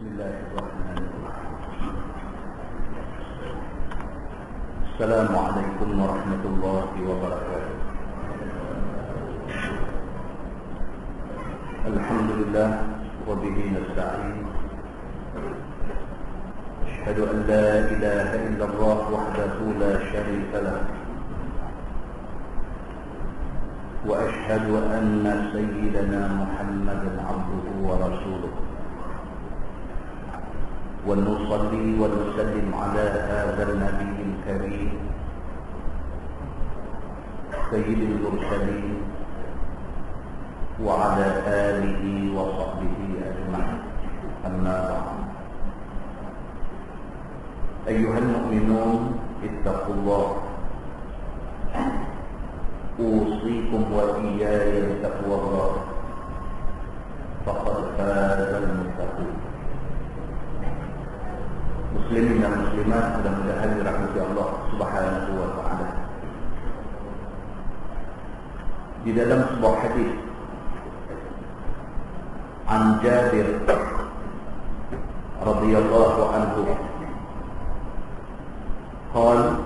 Bismillahirrahmanirrahim. Assalamualaikum warahmatullahi wabarakatuh. Alhamdulillah wa bihi nasta'in. Asyhadu an la ilaha illallah wahdahu la syarika lah. Wa asyhadu anna sayyidana Muhammadan 'abduhu wa rasuluh. ونصلي ونسلم على هذا النبي الكريم سيد المرسلين وعلى آله وصحبه أجمعين. أما بعد، أيها المؤمنون اتقوا الله، أوصيكم وإياي بتقوى الله، فقد فاز المتقون. Muslimin dan muslimat, mudah-mudahan dirahmati Allah Subhanahu wa taala. Di dalam sebuah hadis an Jabir radhiyallahu anhu qala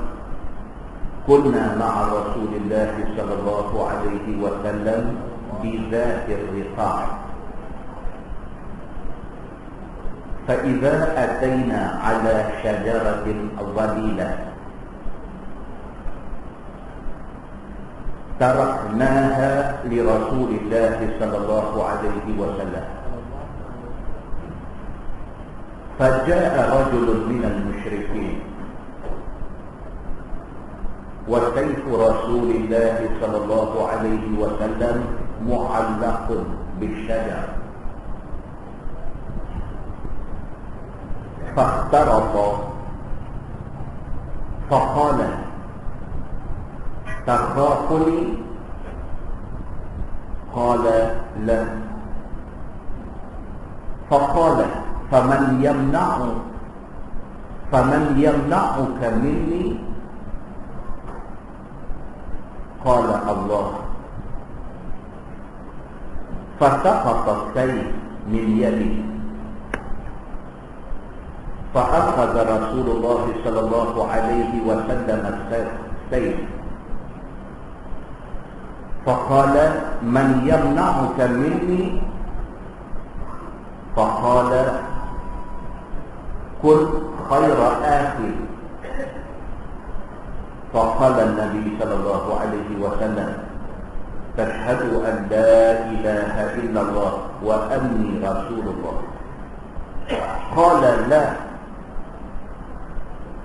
kunna ma'a Rasulillah sallallahu alaihi wasallam bi dhatir riqa'. فإذا أتينا على شجرة ظليلة تركناها لرسول الله صلى الله عليه وسلم، فجاء رجل من المشركين وسيف رسول الله صلى الله عليه وسلم معلق بالشجر، فاخترط فقال تخافني؟ قال لا. فقال فمن يمنعك مني؟ قال الله. فسقط السيف من يدي، فأخذ رسول الله صلى الله عليه وسلم السيف فقال من يمنعك مني؟ فقال كن خير آخي. فقال النبي صلى الله عليه وسلم تشهد أن لا إله إلا الله وأني رسول الله؟ قال لا،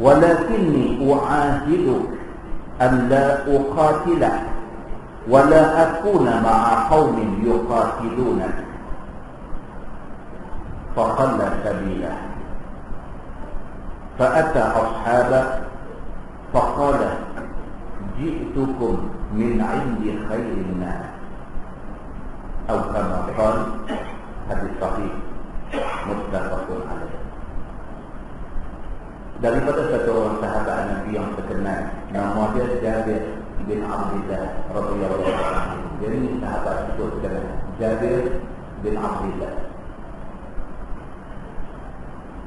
ولكني أعاهدك أن لا أقاتلك ولا أكون مع قوم يقاتلونك. فخلى سبيله، فأتى أصحابه فقال جئتكم من عند خير الناس، أو كما قال. hadis sahih muttafaqun alaih. Daripada satu orang sahabat Nabi yang terkenal, nama dia Jabir bin Abdullah radhiyallahu anhu. Jadi sahabat itu terkenal, Jabir bin Abdullah.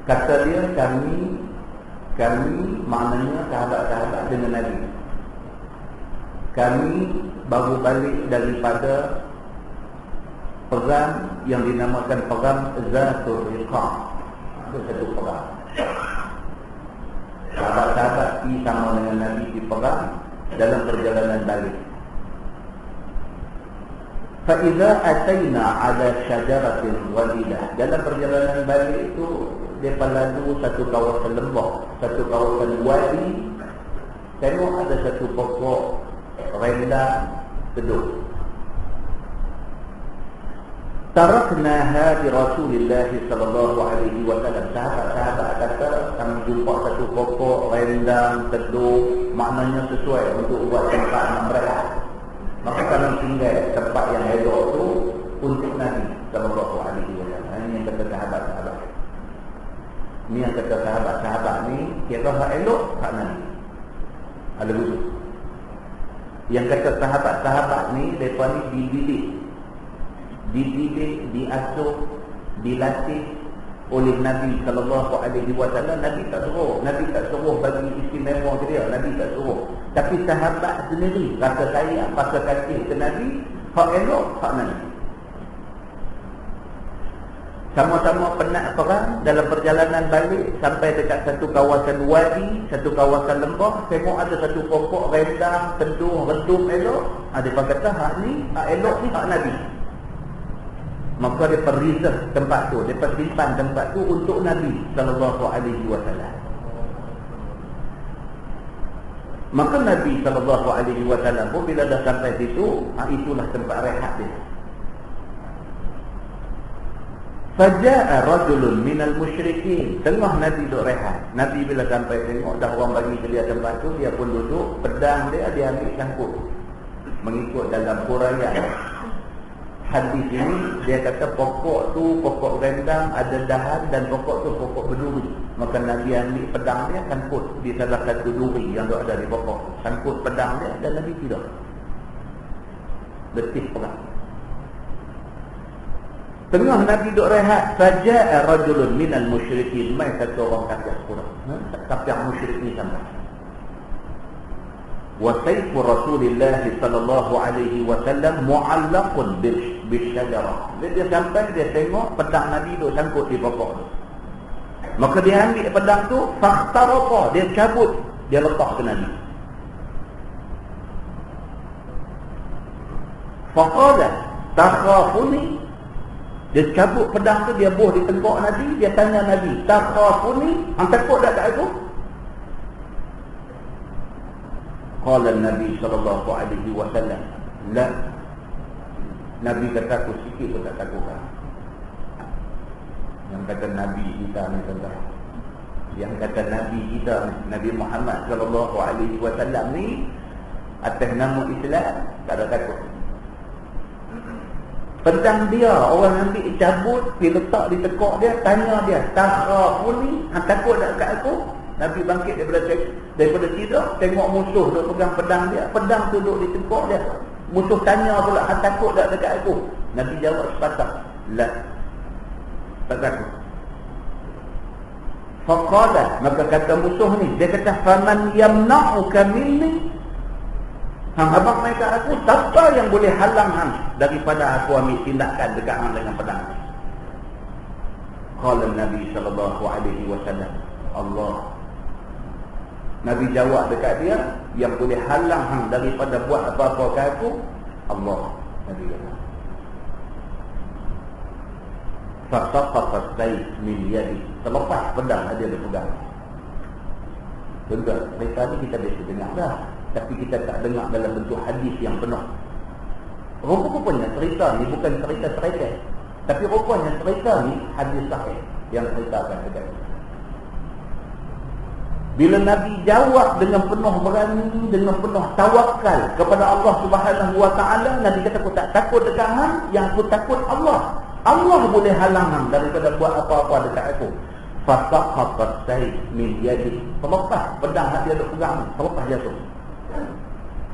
Kata dia, kami maknanya sahabat-sahabat dengan Nabi. Kami baru balik daripada perang yang dinamakan perang Zatul Riqa'. Itu satu perang. Sahabat-sahabat pergi sama dengan Nabi di perang dalam perjalanan balik. فَإِذَا أَتَيْنَا عَلَى شَجَرَةٍ وَلِيلَةٍ. Dalam perjalanan balik itu dia lalu satu kawasan lembah, satu kawasan wadi. Tengok ada satu pokok rindang teduh. Taraknaha di Rasulullah sallallahu alaihi wasallam. Sahabat-sahabat kata kami jumpa satu pokok rindang teduh, maknanya sesuai untuk buat tempat mereka. Maka kami tinggal tempat yang elok tu untuk Nabi sallallahu alaihi wasallam. Ini yang kata sahabat-sahabat. Ini yang kata sahabat-sahabat ni kira hak elok hak Nabi. Ada begitu. Yang kata sahabat-sahabat ni depa ni dididik, diasuh, dilatih oleh Nabi SAW. Nabi tak suruh bagi istimewa ke dia, Nabi tak suruh. Tapi sahabat sendiri rasa sayang, rasa kasih ke Nabi, hak elok, hak Nabi. Sama-sama penat perang, dalam perjalanan balik sampai dekat satu kawasan wadi, satu kawasan lembah, tengok ada satu pokok rendang, teduh, redum elok. Ada yang kata hak ni, hak elok ni hak Nabi. Maka dia reserve tempat tu, dia simpan tempat tu untuk Nabi SAW. Maka Nabi SAW pun bila dah sampai situ, itulah tempat rehat dia. Faja'a rajulun minal musyrikin. Tengah Nabi duduk rehat. Nabi bila sampai tengok dah orang bagi ke dia tempat tu, dia pun duduk, pedang dia ambil sangkut. Mengikut dalam huraian hadis ini, dia kata pokok tu pokok rendang, ada dahan, dan pokok tu pokok berduri. Maka Nabi ambil pedang dia, sangkut di salah satu duri yang ada di pokok. Sangkut pedang dia dan Nabi tidur. Letih perang. Tengah Nabi duduk rehat, faja'a rajulun minal musyrikin. Mai satu orang kafir kurang. Kafir musyrik ni sampai. Wa sayfu Rasulillah sallallahu alaihi wasallam mu'allaqun bisyajarah. Dia sampai, dia tengok pedang Nabi duduk sangkut di pokok tu. Maka dia ambil pedang tu, fakhtarafa, dia cabut, dia letak ke Nabi. Faqala takhafuni. Dia cabut pedang tu, dia buh di tengkok Nabi, dia tanya Nabi, takhafuni, hang takut tak kat aku? Qala Nabi sallallahu alaihi wasallam, la. Nabi kata aku sikit pun tak takut. Yang kata Nabi kita ni tuan-tuan. Yang kata Nabi kita, Nabi Muhammad sallallahu alaihi wasallam ni, atas nama Islam tak ada takut. Pedang dia orang ambil, cabut, dia letak di tekuk dia, tanya dia, takhafuni, hang takut tak kat aku? Nabi bangkit daripada tidur, tengok musuh duk pegang pedang dia, pedang tu duduk di tekuk dia. Musuh tanya pula, hang takut tak dekat aku? Nabi jawab sepatah, la, tak takut. Faqala, maka kata musuh ni, dia kata, faman yamna'uka minni, hang abang mai kat aku, siapa yang boleh halang hang daripada aku ambil tindakan dekat hang dengan pedang? Qala Nabi sallallahu alaihi wasallam, Allah. Nabi jawab dekat dia, yang boleh halang hang daripada buat apa-apa kat aku, Allah. Nabi kata. Fasaqata as-sayf min yadi. Terlepas pedang dia pegang. Tuan-tuan, cerita ni kita biasa dengar dah, tapi kita tak dengar dalam bentuk hadis yang penuh. Rupanya cerita ni bukan cerita cerita, tapi rupanya cerita ni hadis sahih yang ceritakan dekat. Bila Nabi jawab dengan penuh berani, dengan penuh tawakal kepada Allah Subhanahu wa taala, Nabi kata aku tak takut dekat hang, yang aku takut Allah. Allah boleh halang hang daripada buat apa-apa dekat aku. Fasaqata sayf min yadi. Terlepas pedang dia ada pegang, terlepas jatuh.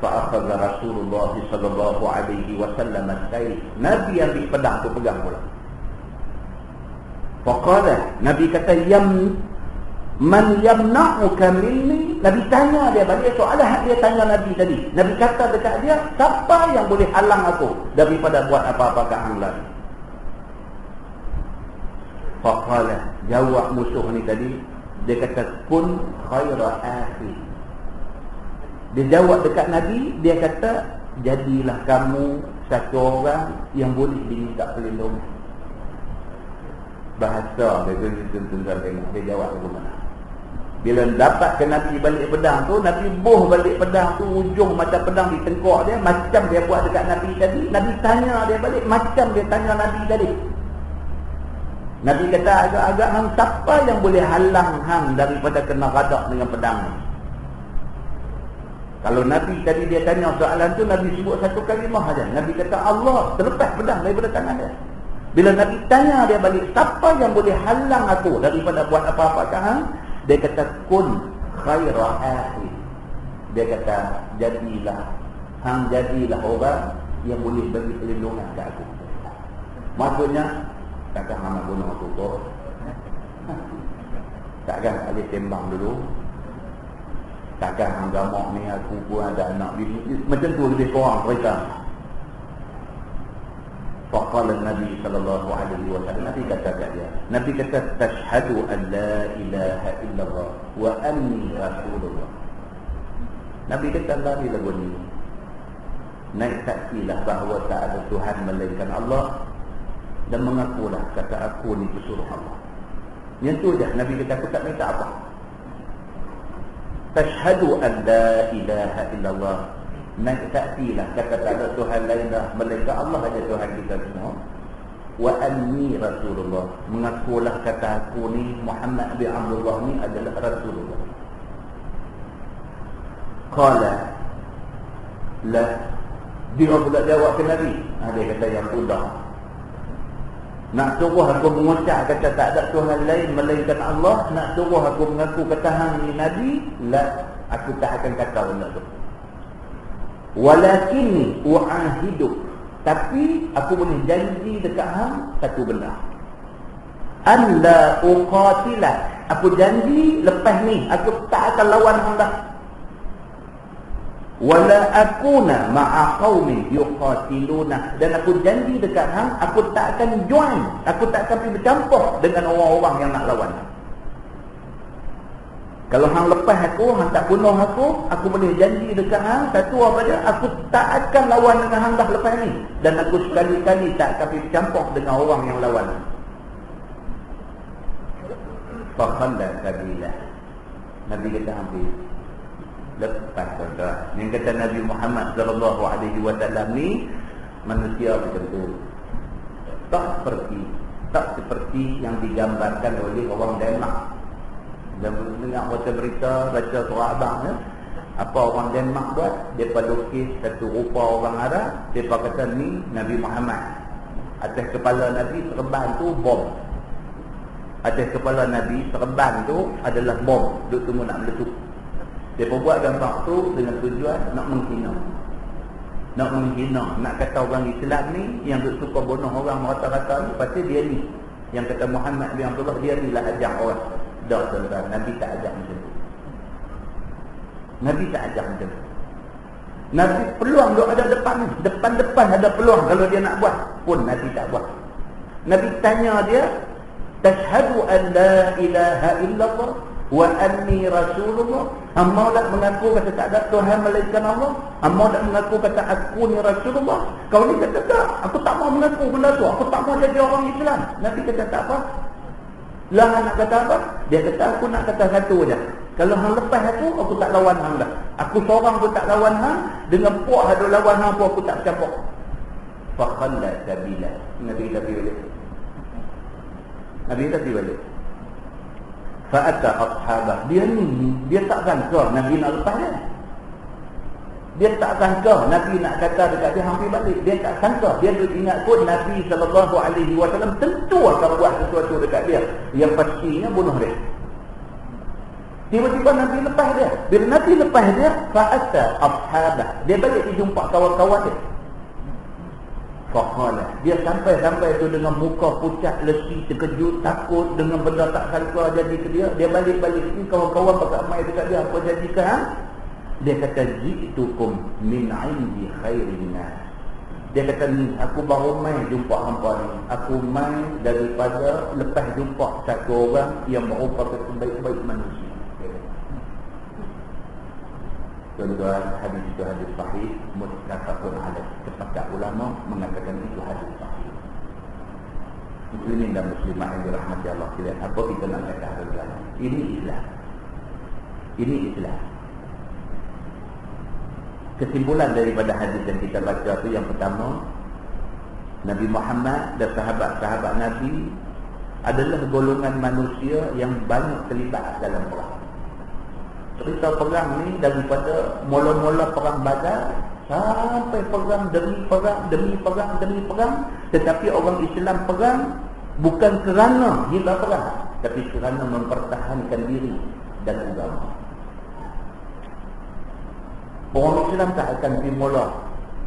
Fa'akhadha Rasulullah sallallahu alaihi wasallam as-sayf. Nabi ambil pedang tu pegang pula. Faqala, Nabi kata, man yamna'uka minni. Nabi tanya dia balik soalan dia tanya Nabi tadi. Nabi kata dekat dia, siapa yang boleh halang aku daripada buat apa-apa kat hang lain? Faqala, jawab musuh ni tadi, dia kata, kun khaira akhi. Dia jawab dekat Nabi, dia kata, jadilah kamu satu orang yang boleh diminta perlindungan. Bahasa dia tuan-tuan tengok, dia jawab bagaimana. Bila dapat ke Nabi balik pedang tu, Nabi buh balik pedang tu, ujung macam pedang di tengkok dia, macam dia buat dekat Nabi tadi. Nabi tanya dia balik, macam dia tanya Nabi tadi. Nabi kata, agak-agak hang siapa yang boleh halang hang daripada kena radak dengan pedang ni? Kalau Nabi tadi dia tanya soalan tu, Nabi sebut satu kalimah saja. Nabi kata Allah, terlepas pedang daripada tangan dia. Bila Nabi tanya dia balik, siapa yang boleh halang aku daripada buat apa-apa kat hang? Dia kata, kun khaira akhi. Dia kata, jadilah orang yang boleh bagi perlindungan kat aku. Maksudnya, takkan hang nak bunuh aku kau. Takkan tak boleh sembang dulu. Takkan agama ni aku pun ada anak bini. Macam tu lebih kurang cerita. Faqala Nabi sallallahu alaihi wasallam, Nabi kata kat dia. Nabi kata tashhadu an la ilaha illallah wa anni rasulullah. Nabi kata la ilaha illallah. Naik saksilah bahawa tak ada Tuhan melainkan Allah dan mengakulah kata aku ni pesuruh Allah. Yang tu je Nabi kata, aku tak minta apa. Tashhadu an la ilaha illallah. Naik saksilah kata tak ada Tuhan lain dah melainkan Allah aja Tuhan kita semua. Wa anni rasulullah. Mengakulah kata aku ni Muhammad bin Abdullah ni adalah Rasulullah. Qala la. Dia pula jawab ke Nabi. Dia kata yang sudah. Nak suruh aku mengucap kata tak ada Tuhan lain melainkan Allah. Nak suruh aku mengaku kata hang ni Nabi. La. Aku tak akan kata benda tu. Walakinni u'ahiduk. Tapi aku boleh janji dekat hang satu benda. An la uqatilah. Aku janji lepas ni aku tak akan lawan hang dah. Wala akuna ma'a qaumin yuqatiluna. Dan aku janji dekat hang aku tak akan join, aku tak akan pergi bercampur dengan orang-orang yang nak lawan. Kalau hang lepas aku, hang tak bunuh aku boleh janji dekat hang satu apa dia, aku tak akan lawan dengan hang dah lepas ni. Dan aku sekali-kali tak akan pergi bercampur dengan orang yang lawan. Faqalla sabila. Nabi kata hampir lepas tuan-tuan. Yang kata Nabi Muhammad sallallahu alaihi wasallam ni manusia macam tu. Tak seperti yang digambarkan oleh orang Denmark. Dan dengar baca berita, baca surah abang ya. Apa orang Denmark buat? Depa lukis satu rupa orang Arab, depa kata ni Nabi Muhammad. Atas kepala Nabi serban tu bom. Atas kepala Nabi serban tu adalah bom, duk tunggu nak meletup. Dia buat gambar tu dengan tujuan nak menghina. Nak kata orang Islam ni yang duk suka bunuh orang rata-rata ni pasti dia ni. Yang kata Muhammad bin Abdullah dia ni lah ajak orang. Dah tuan-tuan, Nabi tak ajak macam tu. Nabi tak ajak macam tu. Nabi peluang duk ada depan ni. Depan-depan ada peluang kalau dia nak buat pun Nabi tak buat. Nabi tanya dia, tashhadu an la ilaha illallah wa anni rasulullah. Hamba tak mengaku kata tak ada Tuhan melainkan Allah. Hamba tak mengaku kata aku ni Rasulullah. Kau ni kata tak, aku tak mau mengaku benda tu. Aku tak mau jadi orang Islam. Nabi kata tak apa. Lah nak kata apa? Dia kata aku nak kata satu je. Kalau hang lepas aku tak lawan hang dah. Aku seorang pun tak lawan hang. Dengan puak ada lawan hang pun aku tak campur. Faqalla sabila. Nabi kata balik. Nabi kata balik. Fa'ata ashabah. Dia tak sangka Nabi nak lepas dia. Dia tak sangka Nabi nak kata dekat dia hampir balik. Dia tak sangka. Dia ingat pun Nabi SAW tentu akan buat sesuatu dekat dia yang pastinya bunuh dia. Tiba-tiba Nabi lepas dia. Bila Nabi lepas dia, fa'ata ashabah. Dia balik dia jumpa kawan-kawan dia. Faqala. Dia sampai tu dengan muka pucat, letih, terkejut, takut dengan benda tak sangka jadi ke dia. Dia balik-balik ni kawan-kawan pakai mai dekat dia, apa jadi ke hang? Dia kata ji'tukum min 'indi khairin nas. Dia kata ni aku baru mai jumpa hangpa ni. Aku mai daripada lepas jumpa satu orang yang merupakan sebaik-baik manusia. Tuan-tuan, hadis itu hadis sahih, muttafaqun alaih. Sepakat ulama mengatakan itu hadis sahih. Muslimin dan muslimat yang dirahmati Allah sekalian, apa kita nak kata hari ini? Ini Islam. Ini Islam. Kesimpulan daripada hadis yang kita baca itu yang pertama, Nabi Muhammad dan sahabat-sahabat Nabi adalah golongan manusia yang banyak terlibat dalam perang. Cerita perang ni daripada mula-mula perang Badar sampai perang demi perang, tetapi orang Islam perang bukan kerana gila perang, tapi kerana mempertahankan diri dan agama. Orang Islam tak akan pergi mula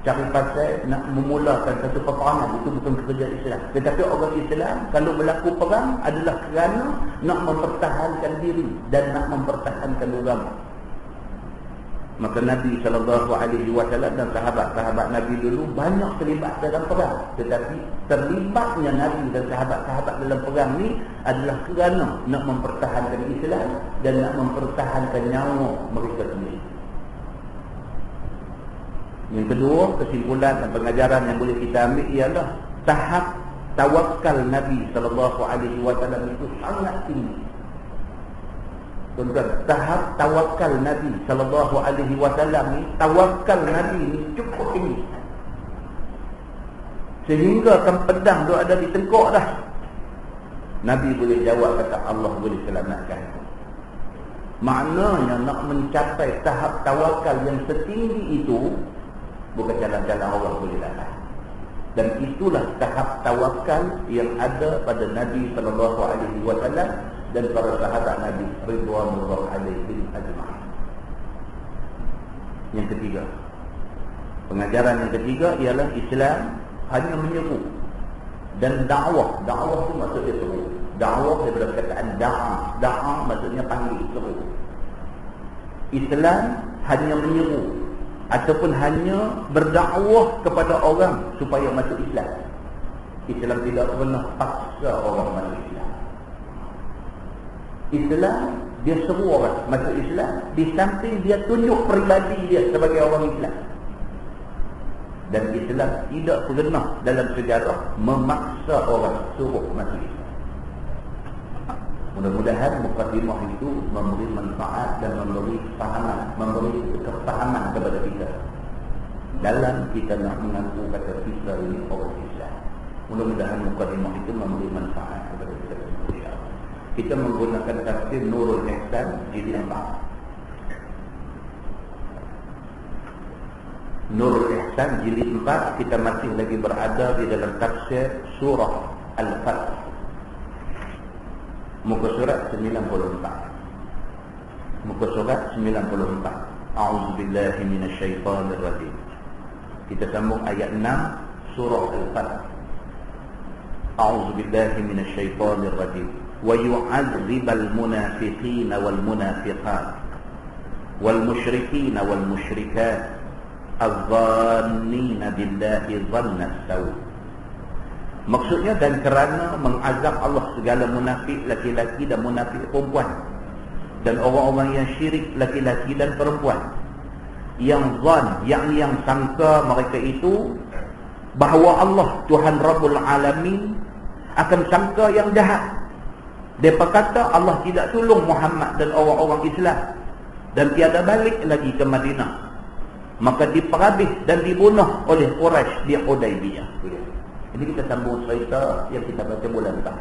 cari pasal nak memulakan satu peperangan, itu bukan kerja Islam. Tetapi orang Islam kalau berlaku perang adalah kerana nak mempertahankan diri dan nak mempertahankan agama. Maka Nabi SAW dan sahabat-sahabat Nabi dulu banyak terlibat dalam perang. Tetapi terlibatnya Nabi dan sahabat-sahabat dalam perang ni adalah kerana nak mempertahankan Islam dan nak mempertahankan nyawa mereka sendiri. Yang kedua, kesimpulan dan pengajaran yang boleh kita ambil ialah tahap tawakal Nabi SAW itu sangat tinggi. Tuan-tuan, tahap tawakal Nabi SAW ni, tawakal Nabi ni cukup tinggi. Sehingga kan pedang tu ada di tengkok dah, Nabi boleh jawab kata Allah boleh selamatkan. Maknanya nak mencapai tahap tawakal yang setinggi itu bukan jalan-jalan orang boleh datang. Dan itulah tahap tawakal yang ada pada Nabi SAW dan para sahabat Nabi ridwanullah alaihim ajma'in. Yang ketiga, pengajaran yang ketiga ialah Islam hanya menyeru dan dakwah. Dakwah tu maksudnya seru. Dakwah daripada perkataan da'a maksudnya panggil, seru. Islam hanya menyeru ataupun hanya berdakwah kepada orang supaya masuk Islam. Islam tidak pernah paksa orang masuk Islam. Islam, dia seru orang masuk Islam, di samping dia tunjuk peribadi dia sebagai orang Islam. Dan Islam tidak pernah dalam sejarah memaksa orang suruh masuk Islam. Mudah-mudahan mukadimah itu memberi manfaat dan memberi kefahaman kepada kita dalam kita nak mengaku kata kita ini orang Islam. Mudah-mudahan mukadimah itu memberi manfaat kepada kita. Kita menggunakan tafsir Nurul Ihsan jilid 4. Nurul Ihsan jilid 4, kita masih lagi berada di dalam tafsir surah Al-Fath, muka surat 94. Muka surat 94. A'udzubillahi minasyaitanir rajim. Kita sambung ayat 6 surah Al-Fath. A'udzubillahi minasyaitanir rajim. Wa yu'adzibal munafiqina wal munafiqat wal musyrikina wal musyrikat adh-dhannina billahi dhanna as-saw. Maksudnya, dan kerana mengazab Allah segala munafik laki-laki dan munafik perempuan, dan orang-orang yang syirik laki-laki dan perempuan, yang zan, yakni yang sangka mereka itu bahawa Allah Tuhan Rabbul Alamin akan sangka yang jahat. Mereka kata Allah tidak tolong Muhammad dan orang-orang Islam dan tiada balik lagi ke Madinah. Maka diperhabis dan dibunuh oleh Quraisy di Hudaybiyah. Ini kita sambung cerita yang kita baca bulan depan.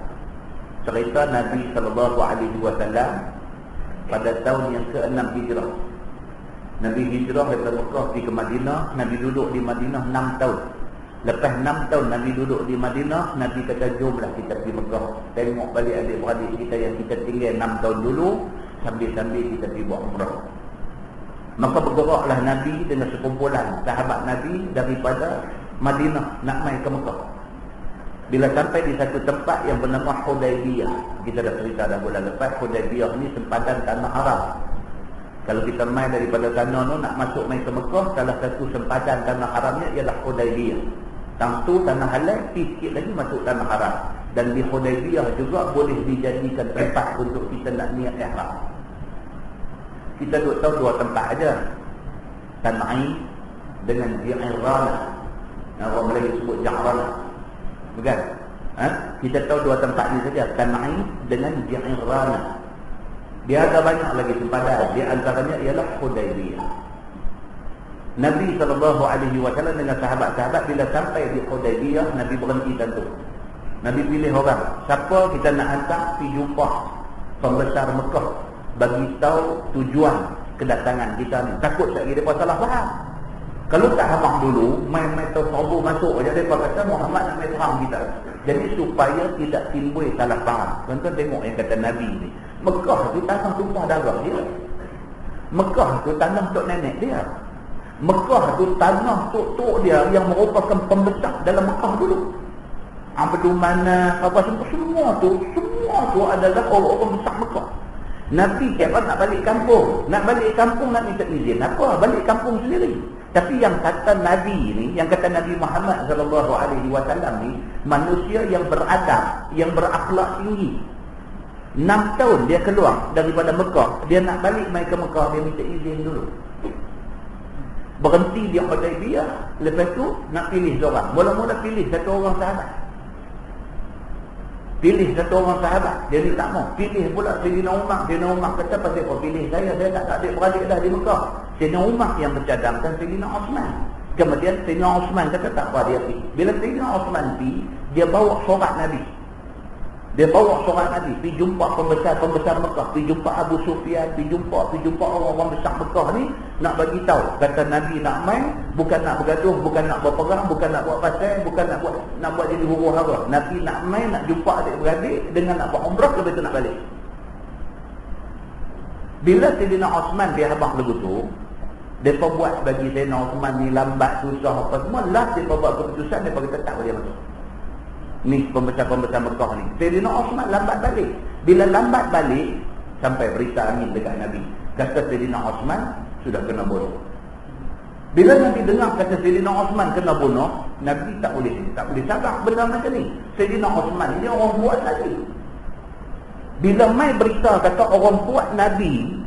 Cerita Nabi SAW pada tahun yang ke-6 Hijrah. Nabi hijrah daripada Mekah pergi ke Madinah. Nabi duduk di Madinah 6 tahun. Lepas 6 tahun Nabi duduk di Madinah, Nabi kata jomlah kita pergi Mekah, tengok balik adik-beradik kita yang kita tinggal 6 tahun dulu, sambil-sambil kita pergi buat umrah. Maka bergeraklah Nabi dengan sekumpulan sahabat Nabi daripada Madinah nak main ke Mekah. Bila sampai di satu tempat yang bernama Hudaybiyah, kita dah cerita dah bulan lepas, Hudaybiyah ni sempadan tanah Arab. Kalau kita main daripada sana tu nak masuk main ke Mekah, salah satu sempadan tanah Arabnya ialah Hudaybiyah. Tentu tanah halal, sikit lagi masuk tanah Arab. Dan di Hudaybiyah juga boleh dijadikan tempat untuk kita nak niat ihram. Kita duk tahu dua tempat aja, Tan'im dengan Ji'irana. Orang Melayu sebut Ja'rana, bukan? Kita tahu dua tempat ni saja, Tan'im dengan Ji'irana. Dia ada banyak lagi sempadan. Di antaranya ialah Hudaybiyah. Nabi SAW dengan sahabat-sahabat bila sampai di Hudaybiyah, Nabi berhenti tentu. Nabi pilih orang, siapa kita nak hantar pergi jumpa pembesar Mekah, bagi tahu tujuan kedatangan kita ni. Takut lagi mereka salah faham. Kalau tak habaq dulu, main-main tahu sabu masuk aja, mereka kata Muhammad nak main faham kita. Jadi supaya tidak timbul salah faham. Tuan-tuan tengok yang kata Nabi ni, Mekah tu tanah tumpah darah dia. Mekah tu tanah tok nenek dia. Mekah tu tanah tok-tok dia yang merupakan pembesar dalam Mekah dulu. Abdul Manaf, apa semua tu adalah orang-orang besar Mekah. Nabi kata nak balik kampung. Nak minta izin. Apa? Balik kampung sendiri. Tapi yang kata Nabi ni, yang kata Nabi Muhammad SAW ni, manusia yang beradab, yang berakhlak tinggi. 6 tahun dia keluar daripada Mekah. Dia nak balik mai ke Mekah, dia minta izin dulu. Berhenti di Hudaybiyah. Lepas tu nak pilih seorang. Mula-mula pilih satu orang sahabat. Dia ni tak mau. Pilih pula Sayyidina Umar. Sayyidina Umar kata, pasal kau pilih saya tak ada adik-beradik dah di Mekah. Sayyidina Umar yang bercadangkan Sayyidina Osman. Kemudian Sayyidina Osman kata tak apa, dia pergi. Bila Sayyidina Osman pergi, dia bawa surat Nabi. Pergi jumpa pembesar Mekah, pergi jumpa Abu Sufyan, pergi jumpa orang-orang besar Mekah ni, nak bagi tahu kata Nabi nak main, bukan nak bergaduh, bukan nak berperang, bukan nak buat pasal, bukan nak buat jadi huru-hara. Nabi nak main, nak jumpa adik-beradik dengan nak buat umrah, lepas tu nak balik. Bila Sayyidina Osman dia habaq lagu tu, depa buat bagi Sayyidina Osman ni lambat, susah apa semua, last depa buat keputusan, depa kata tak boleh masuk. Ni pembesar-pembesar Mekah ni. Sayyidina Osman lambat balik. Bila lambat balik, sampai berita angin dekat Nabi. Kata Sayyidina Osman sudah kena bunuh. Bila Nabi dengar kata Sayyidina Osman kena bunuh, Nabi tak boleh sabar benda macam ni. Sayyidina Osman ni orang buat Nabi. Bila mai berita kata orang buat Nabi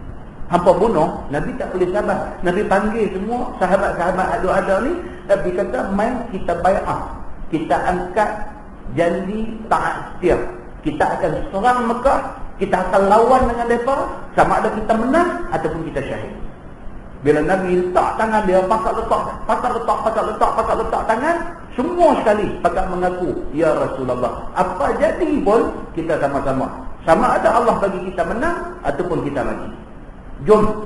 hampa bunuh, Nabi tak boleh sabar. Nabi panggil semua sahabat-sahabat ada ni. Nabi kata, mai kita bai'ah. Kita angkat janji taat setia. Kita akan serang Mekah, kita akan lawan dengan mereka, sama ada kita menang ataupun kita syahid. Bila Nabi letak tangan dia, pasal letak tangan, semua sekali pakat mengaku, ya Rasulullah, apa jadi pun kita sama-sama. Sama ada Allah bagi kita menang ataupun kita mati. Jom.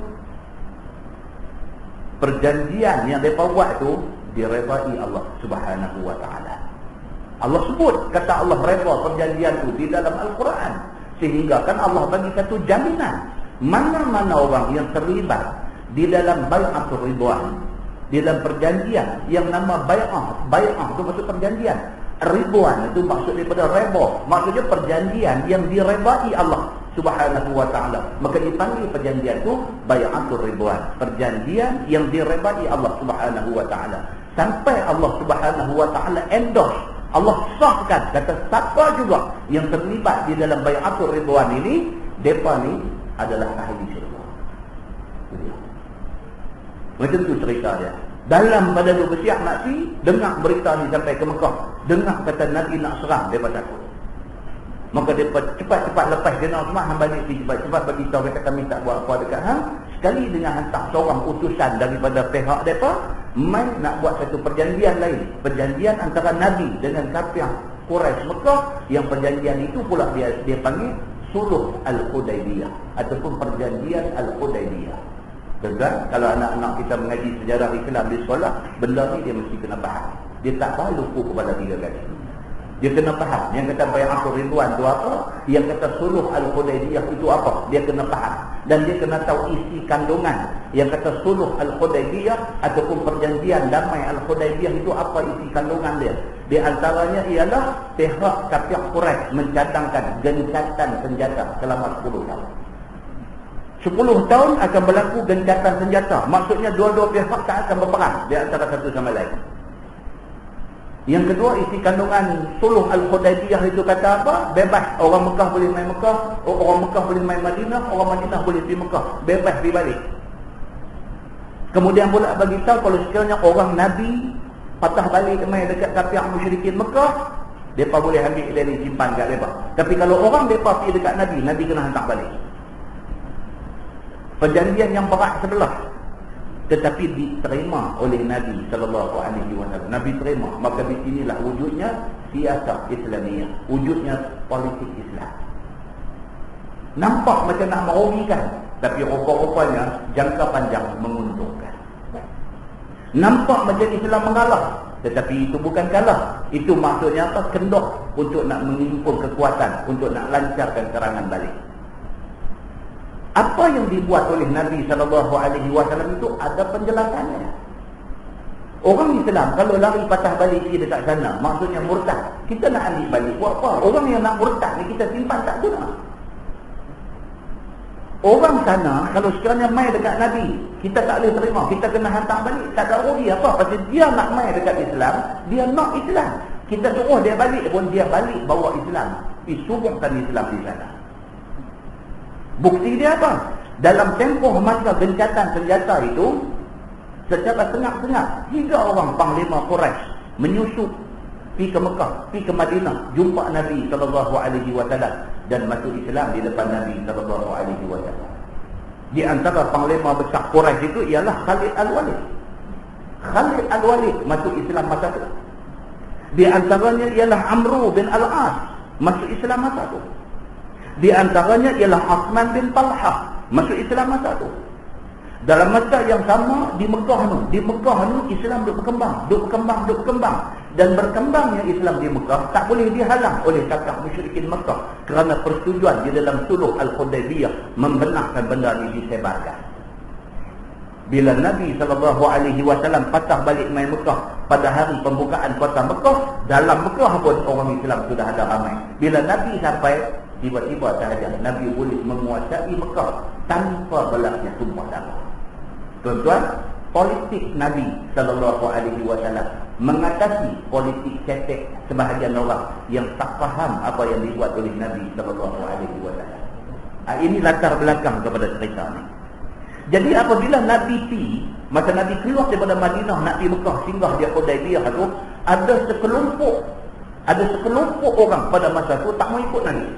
Perjanjian yang mereka buat tu diredai Allah Subhanahu wa ta'ala. Allah sebut, kata Allah redha perjanjian itu di dalam Al-Quran. Sehingga kan Allah bagi satu jaminan. Mana-mana orang yang terlibat di dalam bai'atul ridwan, di dalam perjanjian yang nama bai'ah itu maksud perjanjian. Ridwan itu maksud daripada redha, maksudnya perjanjian yang diredai Allah Subhanahu wa ta'ala. Maka dipanggil perjanjian itu bai'atul ridwan, perjanjian yang diredai Allah Subhanahu wa ta'ala. Sampai Allah Subhanahu wa ta'ala endorse, Allah sahkan, kata siapa juga yang terlibat di dalam bai'atul ridwan ini, mereka ni adalah ahli syurga. Macam tu cerita dia. Dalam pada dua bersiap nak dengar berita ni sampai ke Mekah, dengar kata Nabi nak serang, mereka takut. Maka mereka cepat-cepat lepas Sayyidina Osman balik, cepat-cepat bagi tahu, kata kami tak buat apa dekat hang. Sekali dengan hantar seorang utusan daripada pihak mereka, mai nak buat satu perjanjian lain. Perjanjian antara Nabi dengan kafir Quraisy Mekah, yang perjanjian itu pula dia panggil Sulh Al-Hudaybiyah ataupun perjanjian Al-Hudaybiyah. Tegas, kalau anak-anak kita mengaji sejarah Islam di sekolah, benda ni dia mesti kena faham. Dia tak boleh lupa kepada 3 kali. Dia kena faham. Yang kata bai'atul ridwan itu apa, yang kata Sulh Al-Hudaybiyah itu apa, dia kena faham. Dan dia kena tahu isi kandungan. Yang kata Sulh Al-Hudaybiyah ataupun perjanjian damai Al-Hudaybiyah itu apa isi kandungan dia. Di antaranya ialah pihak kafir Quraisy mencadangkan gencatan senjata selama 10 tahun. 10 tahun akan berlaku gencatan senjata. Maksudnya dua-dua pihak tak akan berperang di antara satu sama lain. Yang kedua, isi kandungan Sulh Al-Hudaybiyah itu kata apa? Bebas. Orang Mekah boleh main Mekah, orang Mekah boleh main Madinah, orang Madinah boleh pergi Mekah. Bebas pergi balik. Kemudian pula bagi tahu kalau sekiranya orang Nabi patah balik main dekat kafir musyrikin Mekah, mereka boleh ambil dia ni simpan kat mereka. Tapi kalau orang mereka pergi dekat Nabi, Nabi kena hantar balik. Perjanjian yang berat sebelah, tetapi diterima oleh Nabi SAW. Nabi terima. Maka di sinilah wujudnya siasat Islamiyah, wujudnya politik Islam. Nampak macam nak merugikan, tapi rupa-rupanya jangka panjang menguntungkan. Nampak macam Islam mengalah, tetapi itu bukan kalah. Itu maksudnya apa? Kendor untuk nak mengimpun kekuatan, untuk nak lancarkan serangan balik. Apa yang dibuat oleh Nabi SAW itu ada penjelasannya. Orang Islam kalau lari patah balik pergi dekat sana, maksudnya murtad. Kita nak ambil balik buat apa? Orang yang nak murtad ni kita simpan tak guna. Orang sana kalau sekiranya mai dekat Nabi, kita tak boleh terima, kita kena hantar balik. Tak ada rugi apa? Pasal dia nak mai dekat Islam, dia nak Islam. Kita suruh dia balik pun dia balik bawa Islam. Subuhkan Islam di sana. Bukti dia apa? Dalam tempoh masa gencatan senjata itu, secara sengat-sengat 3 orang panglima Quraisy menyusup pergi ke Mekah, pergi ke Madinah, jumpa Nabi SAW dan masuk Islam di depan Nabi SAW. Di antara panglima besar Quraisy itu ialah Khalid Al-Walid. Khalid Al-Walid masuk Islam masa itu. Di antaranya ialah Amru bin Al-As masuk Islam masa itu. Di antaranya ialah Uthman bin Talha masuk Islam masa itu. Dalam masa yang sama di Mekah ni Islam duk berkembang. Dan berkembangnya Islam di Mekah tak boleh dihalang oleh kakak musyrikin Mekah kerana persetujuan di dalam suluh Al-Hudaybiyah membenarkan benda ini disebarkan. Bila Nabi SAW patah balik mai Mekah pada hari pembukaan kota Mekah, dalam Mekah pun orang Islam sudah ada ramai. Bila Nabi sampai, tiba-tiba sahaja Nabi boleh menguasai Mekah tanpa berlakunya tumpah darah. Tuan-tuan, politik Nabi SAW mengatasi politik cetek sebahagian orang yang tak faham apa yang dibuat oleh Nabi SAW. Ini latar belakang kepada cerita ni. Jadi apabila Nabi masa Nabi keluar daripada Madinah nak pergi Mekah, singgah di Hudaybiyah tu, ada sekelompok orang pada masa tu tak mau ikut Nabi.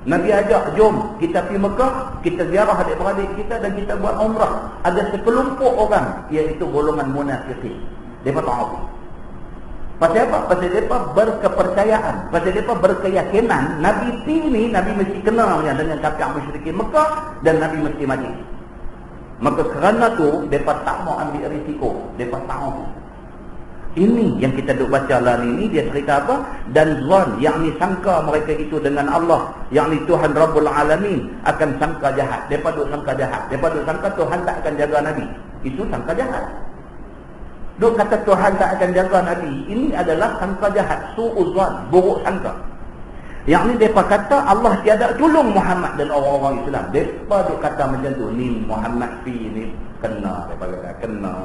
Nabi ajak, jom kita pergi Mekah, kita ziarah adik-beradik kita dan kita buat umrah. Ada sekelompok orang, iaitu golongan munafikin. Mereka tak apa. Pasal apa? Pasal mereka berkepercayaan, pasal mereka berkeyakinan Nabi ni, Nabi mesti kenal dengan kakak musyrikin Mekah dan Nabi mesti mati. Maka kerana tu mereka tak mau ambil risiko, mereka tak mau. Ini yang kita duk baca lah ni, dia cerita apa? Dan zon, yakni sangka mereka itu dengan Allah, yakni Tuhan Rabbul Alamin akan sangka jahat. Mereka duk sangka jahat, mereka duk sangka Tuhan tak akan jaga Nabi. Itu sangka jahat. Duk kata Tuhan tak akan jaga Nabi, ini adalah sangka jahat, su'uzwan, buruk sangka. Yakni mereka kata Allah tiada tolong Muhammad dan orang-orang Islam. Mereka duk kata macam tu, ni Muhammad ni kena, mereka kata kena.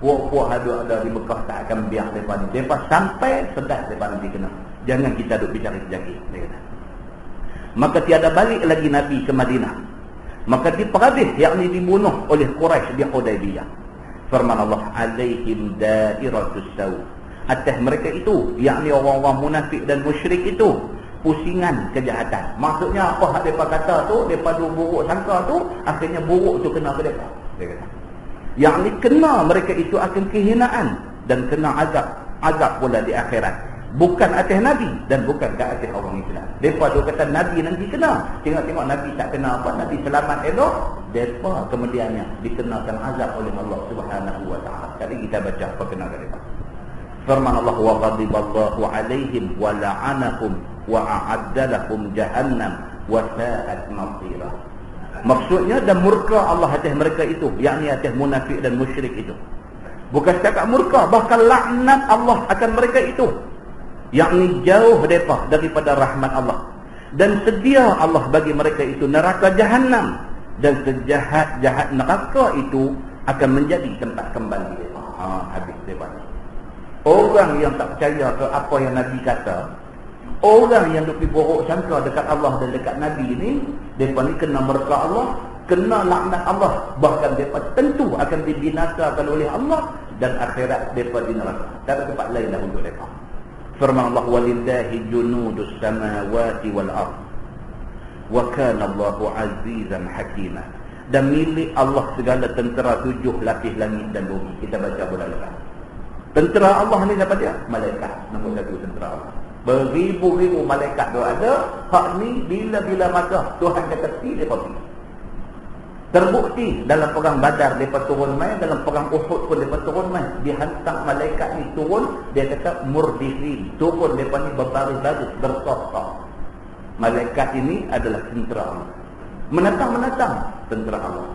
Puak-puak ada di Mekah tak akan biar mereka ni. Mereka sampai sedap mereka nanti kena. Jangan kita duk bicara sejaki. Maka tiada balik lagi Nabi ke Madinah. Maka diperhabis, yakni dibunuh oleh Quraisy di Hudaybiyah. Firman Allah, alaihim dairatus saw. Atas mereka itu, yakni orang-orang munafik dan musyrik itu, pusingan kejahatan. Maksudnya apa hak mereka kata tu, mereka duk buruk sangka tu, akhirnya buruk tu kena ke mereka. Dia kata. Yang ni kena mereka itu akan kehinaan dan kena azab pula di akhirat. Bukan atas Nabi dan bukan ke atas orang Islam. Mereka tu kata Nabi nanti kena. Tengok-tengok Nabi tak kena apa, Nabi selamat elok. Mereka kemudiannya dikenakan azab oleh Allah Subhanahu wa taala. Kali kita baca apa kena mereka. Firman Allah, wa ghadiballahu alaihim wa la'anahum wa a'adda lahum jahannam wa sa'at masira. Maksudnya dan murka Allah atas mereka itu, yakni atas munafik dan musyrik itu. Bukan setakat murka, bahkan laknat Allah akan mereka itu, yakni jauh mereka daripada rahmat Allah. Dan sedia Allah bagi mereka itu neraka Jahannam, dan sejahat-jahat neraka itu akan menjadi tempat kembali mereka. Habis mereka. Orang yang tak percaya ke apa yang Nabi kata, orang yang lebih buruk sangka dekat Allah dan dekat Nabi ni, mereka ni kena murka Allah, kena laknat Allah, bahkan mereka tentu akan dibinasakan oleh Allah dan akhirat mereka di neraka. Tak ada tempat lain dah untuk mereka. Firman Allah, walillahi junudus samawati wal ard wa kana Allahu azizan hakimah. Dan milik Allah segala tentera 7 lapis langit dan bumi. Kita baca bulan lepas. Tentera Allah ni siapa dia? Malaikat. Nombor 1 tentera Allah. Beribu-ribu malaikat tu ada. Hak ni bila-bila masa Tuhan kata pergi, dia pergi. Terbukti dalam perang Badar mereka turun main, dalam perang Uhud pun mereka turun main. Dihantar malaikat ni turun, dia kata murdihin, turun mereka ni berbaris-baris, bersaf-saf. Malaikat ini adalah tentera Allah. Menatang tentera Allah.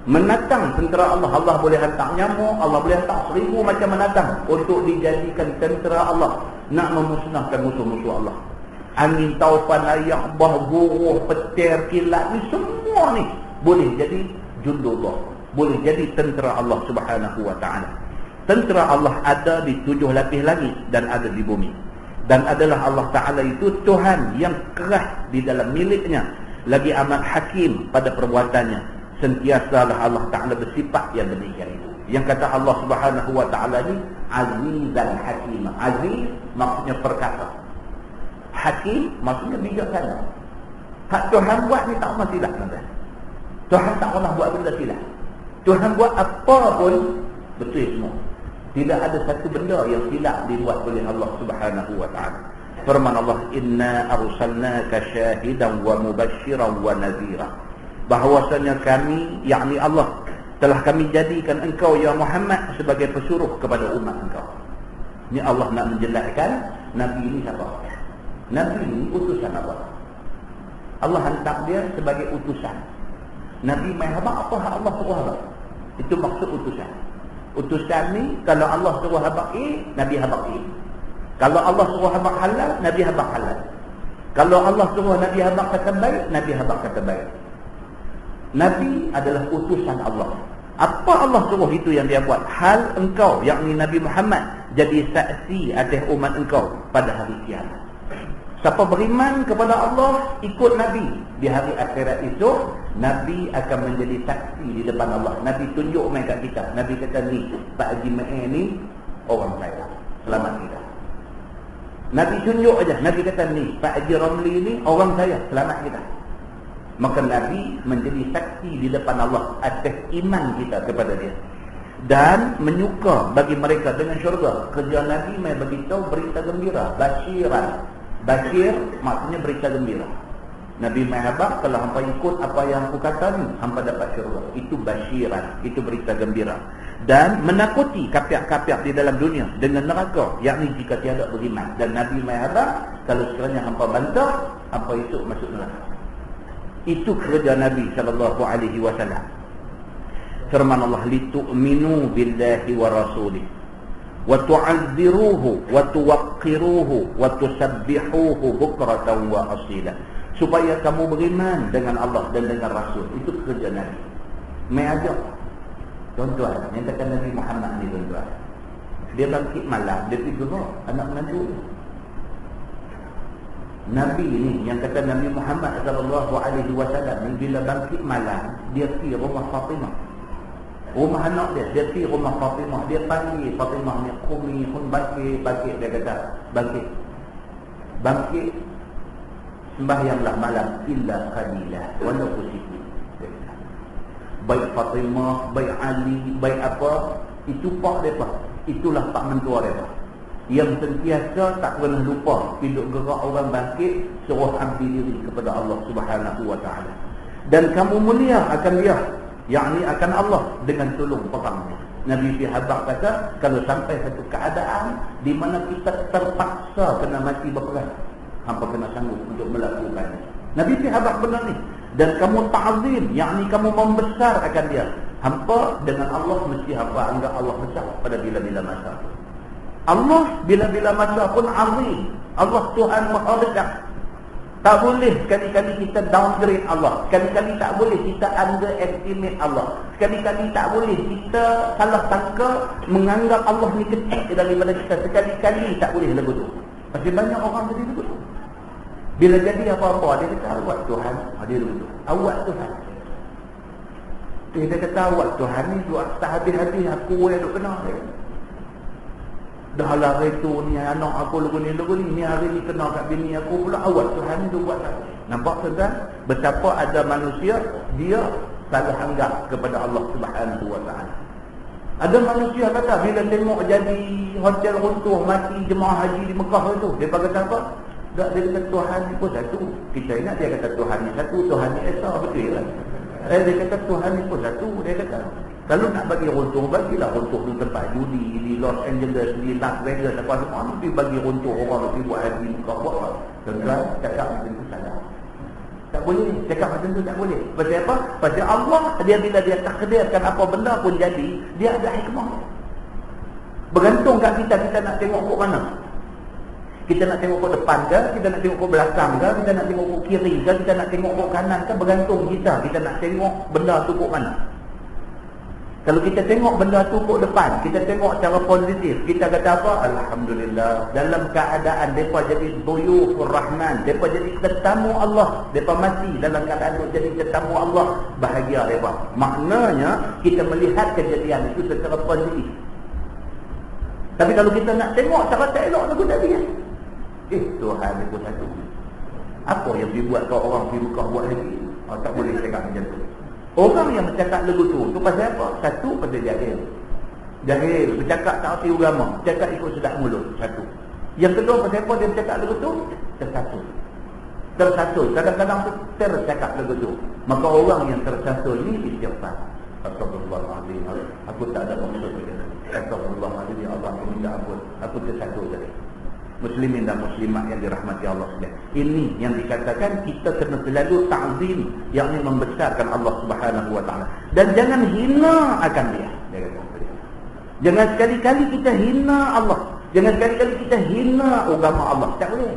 menatang tentera Allah. Allah boleh hantar nyamuk, Allah boleh hantar 1000 macam menatang untuk dijadikan tentera Allah nak memusnahkan musuh-musuh Allah. Angin, taufan, ayah, bah, guruh, petir, kilat ni semua ni boleh jadi jundullah, boleh jadi tentera Allah Subhanahu wa ta'ala. Tentera Allah ada di 7 lapis langit dan ada di bumi. Dan adalah Allah Ta'ala itu Tuhan yang keras di dalam miliknya, lagi amat hakim pada perbuatannya. Sentiasalah Allah Ta'ala bersifat yang demikian itu. Yang kata Allah Subhanahu wa ta'ala ni Aziz dan Hakim. Aziz maksudnya perkasa, Hakim maksudnya bijaksana. Hak Tuhan buat ni tak pernah silap, tuan-tuan. Tuhan tak pernah buat benda silap. Tuhan buat apa pun betul semua. Tidak ada satu benda yang silap dibuat oleh Allah Subhanahu wa ta'ala. Firman Allah, inna arsalnaka syahidan wa mubashiran wa nadhira. Bahawasanya kami, yakni Allah, telah kami jadikan engkau ya Muhammad sebagai pesuruh kepada umat engkau. Ini Allah nak menjelaskan Nabi ini siapa. Nabi ini utusan Allah. Allah hantar dia sebagai utusan. Nabi main habaq apa hak Allah suruh habaq. Itu maksud utusan. Utusan ni kalau Allah suruh habaq A, Nabi habaq A. Kalau Allah suruh habaq halal, Nabi habaq halal. Kalau Allah suruh Nabi habaq kata baik, Nabi habaq kata baik. Nabi adalah utusan Allah. Apa Allah suruh itu yang dia buat. Hal engkau, yakni Nabi Muhammad, jadi saksi atas umat engkau pada hari kiamat. Siapa beriman kepada Allah, ikut Nabi, di hari akhirat itu Nabi akan menjadi saksi di depan Allah. Nabi tunjuk main kat kita. Nabi kata ni, Pak Haji Ma'in ni orang saya, selamat kita. Nabi tunjuk aja. Nabi kata ni, Pak Haji Ramli ni orang saya, selamat kita. Maka Nabi menjadi saksi di depan Allah atas iman kita kepada dia. Dan menyuka bagi mereka dengan syurga. Kerja Nabi mai beritahu berita gembira, basyiran. Basyir maksudnya berita gembira. Nabi mai habaq kalau hampa ikut apa yang aku kata ni, hampa dapat syurga. Itu basyiran, itu berita gembira. Dan menakuti kapiak-kapiak di dalam dunia dengan neraka, yakni jika tiada beriman. Dan Nabi mai habaq kalau sekiranya hampa bantah, hampa itu masuk neraka. Itu kerja Nabi SAW. Firman Allah, litu'minu billahi wa rasulih wa tu'azziruhu wa tuwaqqiruhu wa tusabbihuhu bukratan wa asila. Supaya kamu beriman dengan Allah dan dengan Rasul. Itu kerja Nabi. Mai ajak tuan-tuan, yang kata Nabi Muhammad ni tuan-tuan, dia bangkit malam, dia pergi gerak anak menantu. Nabi ni yang kata Nabi Muhammad SAW ni bila bangkit malam, dia pergi rumah Fatimah, rumah anak dia pergi rumah Fatimah. Dia panggil Fatimah ni, qumi hun, bangkit. Dia kata bangkit sembahyanglah malam illa qalila walaupun sikit. Baik Fatimah, baik Ali, baik apa, itu pak mereka, itulah pak mentua mereka yang sentiasa tak pernah lupa hidup gerak orang bangkit, suruh abdi diri kepada Allah Subhanahu wa ta'ala. Dan kamu mulia akan dia, yakni akan Allah, dengan tolong perangnya. Nabi Fihabak kata, kalau sampai satu keadaan di mana kita terpaksa kena mati berperang, hampa kena sanggup untuk melakukannya. Nabi Fihabak benar ni. Dan kamu ta'zim, yakni kamu membesar akan dia. Hampa dengan Allah mesti hampa anggap Allah besar pada bila-bila masa. Allah bila-bila masa pun azim. Allah Tuhan Maha Besar. Tak boleh sekali-kali kita downgrade Allah. Sekali-kali tak boleh kita underestimate Allah. Sekali-kali tak boleh kita salah sangka menganggap Allah ni kecil daripada kita. Sekali-kali tak boleh lagu tu. Masih banyak orang jadi lagu tu. Bila jadi apa-apa, dia kata awak Tuhan. Dia lagu tu, awak Tuhan. Dia kata awak Tuhan ni buat tak habis-habis aku yang duk kena. Dah lah hari tu ni anak aku lagu ni ni hari ni kena kat bini aku pula, awak Tuhan ni buat tak. Nampak tuan? Betapa ada manusia dia salah anggap kepada Allah Subhanahu wa ta'ala. Ada manusia kata bila tengok jadi hotel runtuh mati jemaah haji di Mekah tu, dia kata apa? Tak, dia kata Tuhan ni pun satu. Kita ingat dia kata Tuhan ni satu, Tuhan ni Esa, betul kan? Dia kata Tuhan ni pun satu. Dia kata kalau nak bagi runtuh, bagilah runtuh di tempat judi, di Los Angeles, di Las Vegas, apa semua. Nanti bagi runtuh orang pergi buat haji, buat apa. Tuan-tuan, cakap macam itu salah. Tak Tak boleh. Cakap macam tu tak boleh. Pasal apa? Pasal Allah, dia bila dia takdirkan apa benda pun jadi, dia ada hikmah. Bergantung kat kita nak tengok ke mana. Kita nak tengok ke depan ke, kita nak tengok ke belakang ke, kita nak tengok ke kiri ke, kita nak tengok ke kanan ke, bergantung kita nak tengok benda tu ke mana. Kalau kita tengok benda tu ke depan, kita tengok secara positif, kita kata apa? Alhamdulillah, dalam keadaan mereka jadi duyufur rahman, mereka jadi tetamu Allah, mereka mati dalam keadaan tu jadi tetamu Allah, bahagia mereka. Maknanya kita melihat kejadian itu secara positif. Tapi kalau kita nak tengok secara tak elok, lagu tak dia. Tuhan itu satu. Apa yang dibuat kau orang pergi Mekah buat lagi? Tak boleh cakap macam tu. Orang yang bercakap lagu tu pasal apa? Satu, pasal jahil. Jahil, bercakap tak arti agama, cakap ikut sedap mulut, satu. Yang kedua, pasal apa dia bercakap lagu tu? Tersasul. Kadang-kadang tu tercakap lagu tu. Maka orang yang tersasul ni istighfar. Astagfirullahaladzim, aku tak ada maksud macam tu. Astagfirullahaladzim, ya Allah, aku minta ampun, aku tersasul tadi. Muslimin dan muslimat yang dirahmati Allah sekalian. Ini yang dikatakan kita kena selalu ta'zim, yakni membesarkan Allah Subhanahu wa taala. Dan jangan hina akan dia. Jangan sekali-kali kita hina Allah. Jangan sekali-kali kita hina agama Allah. Tak boleh.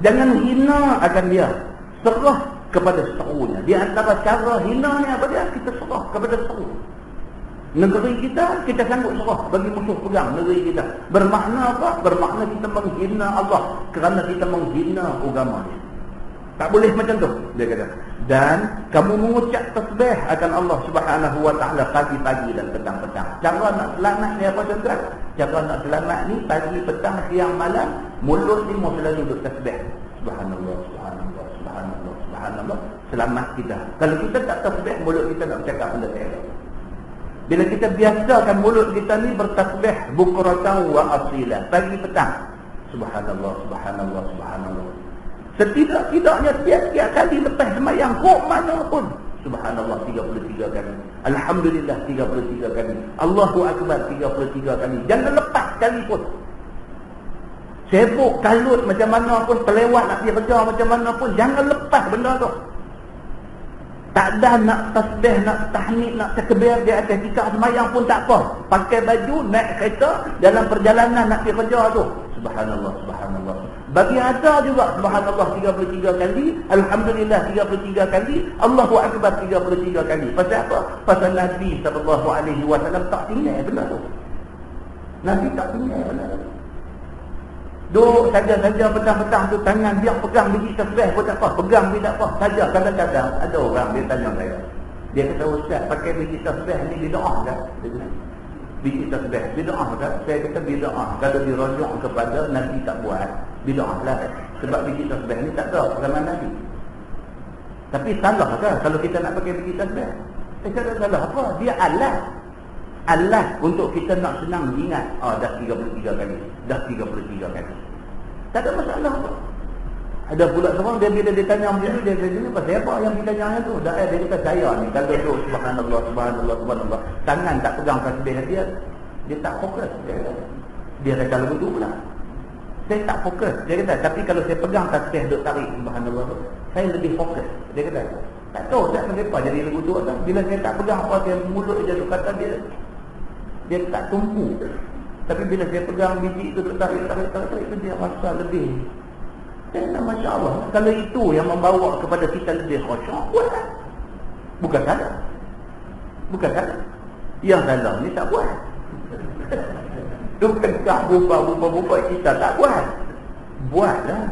Jangan hina akan dia. Serah kepada serunya. Di antara cara hina ni apa dia? Kita serah kepada seru. Negeri kita sanggup serah bagi musuh pegang negeri kita. Bermakna apa? Bermakna kita menghina Allah kerana kita menghina agama dia. Tak boleh macam tu, dia kata. Dan kamu mengucap tasbih akan Allah Subhanahu wa taala pagi-pagi dan petang-petang. Cara nak selamat ni apa tuan-tuan? Cara nak selamat ni pagi, petang, siang, malam, mulut ni mau selalu duduk tasbih. Subhanallah, subhanallah, subhanallah, subhanallah. Selamat kita. Kalau kita tak tasbih, mulut kita nak bercakap benda tak elok. Bila kita biasakan mulut kita ni bertasbih bukratan wa asila, pagi petang, subhanallah, subhanallah, subhanallah. Setidak-tidaknya tiap-tiap kali lepas sembahyang kok mana pun, subhanallah 33 kali, alhamdulillah 33 kali, Allahu akbar 33 kali. Jangan lepas sekali pun. Sibuk kalut macam mana pun, pelewat nak pergi kerja macam mana pun, jangan lepas benda tu. Tak ada nak tasbih, nak tahmid, nak takbir di atas tikar sembahyang pun tak apa. Pakai baju, naik kereta, dalam perjalanan nak pergi kerja tu, subhanallah, subhanallah. Bagi ada juga subhanallah 33 kali, alhamdulillah 33 kali, Allahu akbar 33 kali. Pasal apa? Pasal Nabi SAW tak tinggal benda tu. Nabi tak tinggal benda tu. Duduk saja-saja petang-petang tu, tangan dia pegang biji tasbih pun tak apa, pegang biji tak apa saja. Kadang-kadang ada orang dia tanya saya, dia kata, ustaz pakai biji tasbih ni bid'ah tak? Dia kata, biji tasbih bid'ah tak? Saya kata bid'ah kalau dirujuk kepada Nabi tak buat, bid'ah lah. Sebab biji tasbih ni tak ada zaman Nabi. Tapi salah ke kalau kita nak pakai biji tasbih? Saya kata salah apa? Dia alat untuk kita nak senang ingat. Dah 33 kali, dah 33 kali. Tak ada masalah apa. Ada pula seorang dia bila dia tanya macam tu, dia kata pasal apa yang ditanya tu? Dia kata saya ni kalau duduk subhanallah, subhanallah, subhanallah, tangan tak pegang tasbih dia tak fokus. Dia kata lagu tu pula, saya tak fokus. Dia kata tapi kalau saya pegang tasbih duk tarik subhanallah tu, saya lebih fokus. Dia kata tak tahu tak kenapa jadi lagu tu tak. Bila saya tak pegang apa dia mulut dia duk kata dia tak tumpu. Tapi bila saya pegang biji itu tarik itu dia rasa lebih. Dan Masya Allah, kalau itu yang membawa kepada kita lebih khusyuk, buat. Bukan salah. Yang salah ni tak buat. Bukankah bupa kita tak buat? Buatlah.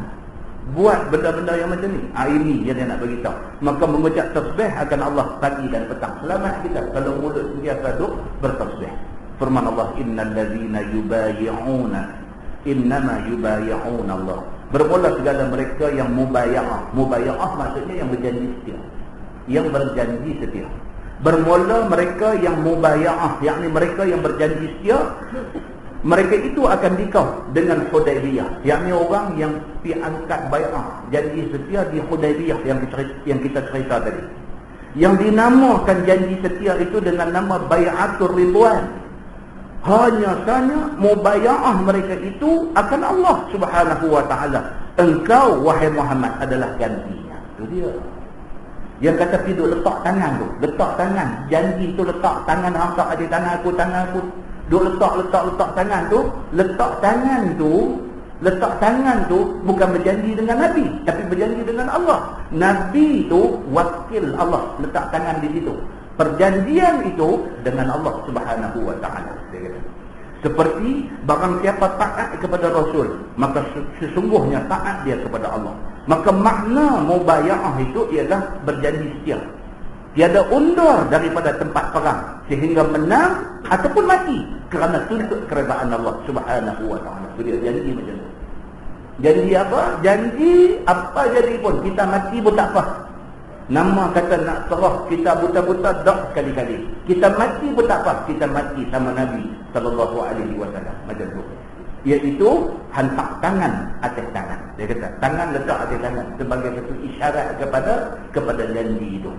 Buat benda-benda yang macam ni. Ini yang dia nak beritahu. Maka mengucap tasbih akan Allah pagi dan petang. Selamat kita kalau mulut sentiasa duduk bertasbih. Firman Allah, innal ladzina yubayyi'una innama yubayyi'una Allah. Bermula segala mereka yang mubayyi'ah. Mubayyi'ah maksudnya yang berjanji setia. Yang berjanji setia. Bermula mereka yang mubayyi'ah, yakni mereka yang berjanji setia, mereka itu akan dikau dengan Hudaybiyah, yakni orang yang diangkat bai'ah, janji setia di Hudaybiyah yang kita cerita tadi. Yang dinamakan janji setia itu dengan nama Bai'atul Ridwan. Hanya saja mubaya'ah mereka itu akan Allah Subhanahu wa taala. Engkau wahai Muhammad adalah gantinya. Itu dia. Yang kata pergi duk letak tangan tu. Letak tangan. Janji tu letak tangan angkat adik tangan aku. Duk letak tangan tu. Letak tangan tu bukan berjanji dengan Nabi, tapi berjanji dengan Allah. Nabi tu wakil Allah, letak tangan di situ. Perjanjian itu dengan Allah Subhanahu wa taala. Seperti barang siapa taat kepada Rasul, maka sesungguhnya taat dia kepada Allah. Maka makna mubaya'ah itu ialah berjanji setia. Tiada undur daripada tempat perang sehingga menang ataupun mati kerana tuntut keredaan Allah Subhanahu wa taala. Dia janji macam tu. Janji apa? Janji apa jadi pun kita mati pun tak apa. Nama kata nak serah kita buta-buta dak sekali-kali. Kita mati pun tak apa. Kita mati sama Nabi sallallahu alaihi wasallam. Macam tu. Iaitu hantar tangan atas tangan. Dia kata tangan letak atas tangan sebagai satu isyarat kepada janji itu.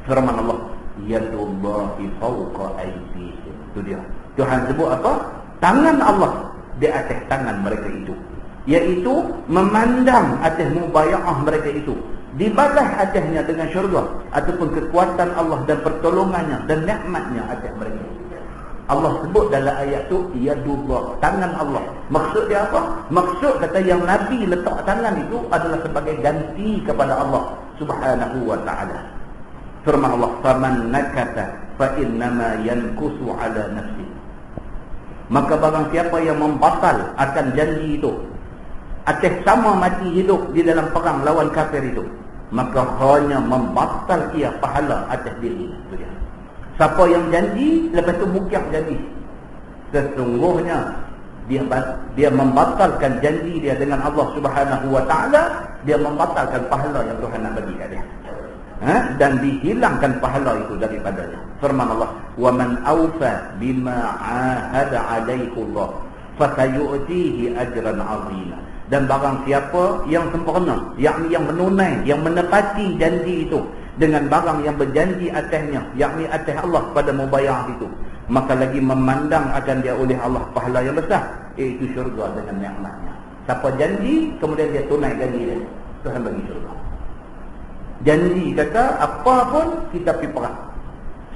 Firman Allah, yadullahi fawqa aydihim. Itu dia. Tuhan sebut apa? Tangan Allah di atas tangan mereka itu. Iaitu memandang atas mubaya'ah mereka itu. Dibalas atasnya dengan syurga ataupun kekuatan Allah dan pertolongannya dan nikmatnya atas mereka. Allah sebut dalam ayat tu yadullah, tangan Allah. Maksud dia apa? Maksud kata yang Nabi letak tangan itu adalah sebagai ganti kepada Allah Subhanahu wa taala. Firman Allah, faman nakata fa innama yankusu ala nafsi. Maka barang siapa yang membatal akan janji itu atas sama mati hidup di dalam perang lawan kafir itu, maka hanya membatal ia pahala atas diri itu dia. Siapa yang janji lepas tu mukyah janji, sesungguhnya dia membatalkan janji dia dengan Allah Subhanahu wa taala, dia membatalkan pahala yang Tuhan nak bagi kat dia. Dan dihilangkan pahala itu daripadanya. Firman Allah, wa man awfa bima ahada alaihi Allah fasayu'tihi ajran 'azima. Dan barang siapa yang sempurna, yakni yang menunai, yang menepati janji itu dengan barang yang berjanji atasnya, yakni atas Allah pada mubayah itu, maka lagi memandang akan dia oleh Allah pahala yang besar, iaitu syurga dengan nikmatnya. Siapa janji kemudian dia tunai janji dia, Tuhan bagi syurga. Janji kata apa pun kita pergi perang,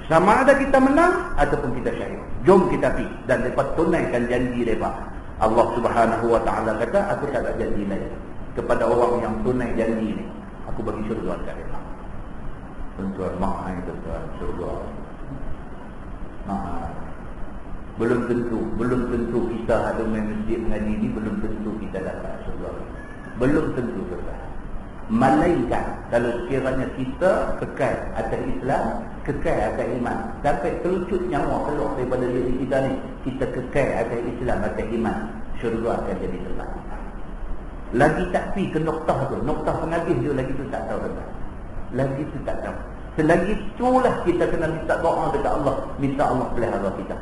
sama ada kita menang ataupun kita syahid, jom kita pergi dan lepas tunaikan janji mereka. Allah Subhanahu wa taala kata, aku tak ada janji lain kepada orang yang tunai janji ni, aku bagi syurga dekat mereka. Tuan-tuan, mahal tuan-tuan, syurga. Mahal. Belum tentu kita ada main masjid mengaji ni, belum tentu kita dapat syurga. Belum tentu tuan-tuan. Malaikat kalau sekiranya kita kekal atas Islam, kekal atas iman, sampai kelucut nyawa keluar daripada diri kita ni, kita kekal atas Islam, atas iman, syurga akan jadi tempat kita. Lagi tak pergi ke noktah tu, noktah penghabis tu lagi tu tak tahu tuan. Lagi tu tak tahu. Selagi itulah kita kena minta doa dekat Allah, minta Allah pelihara kita,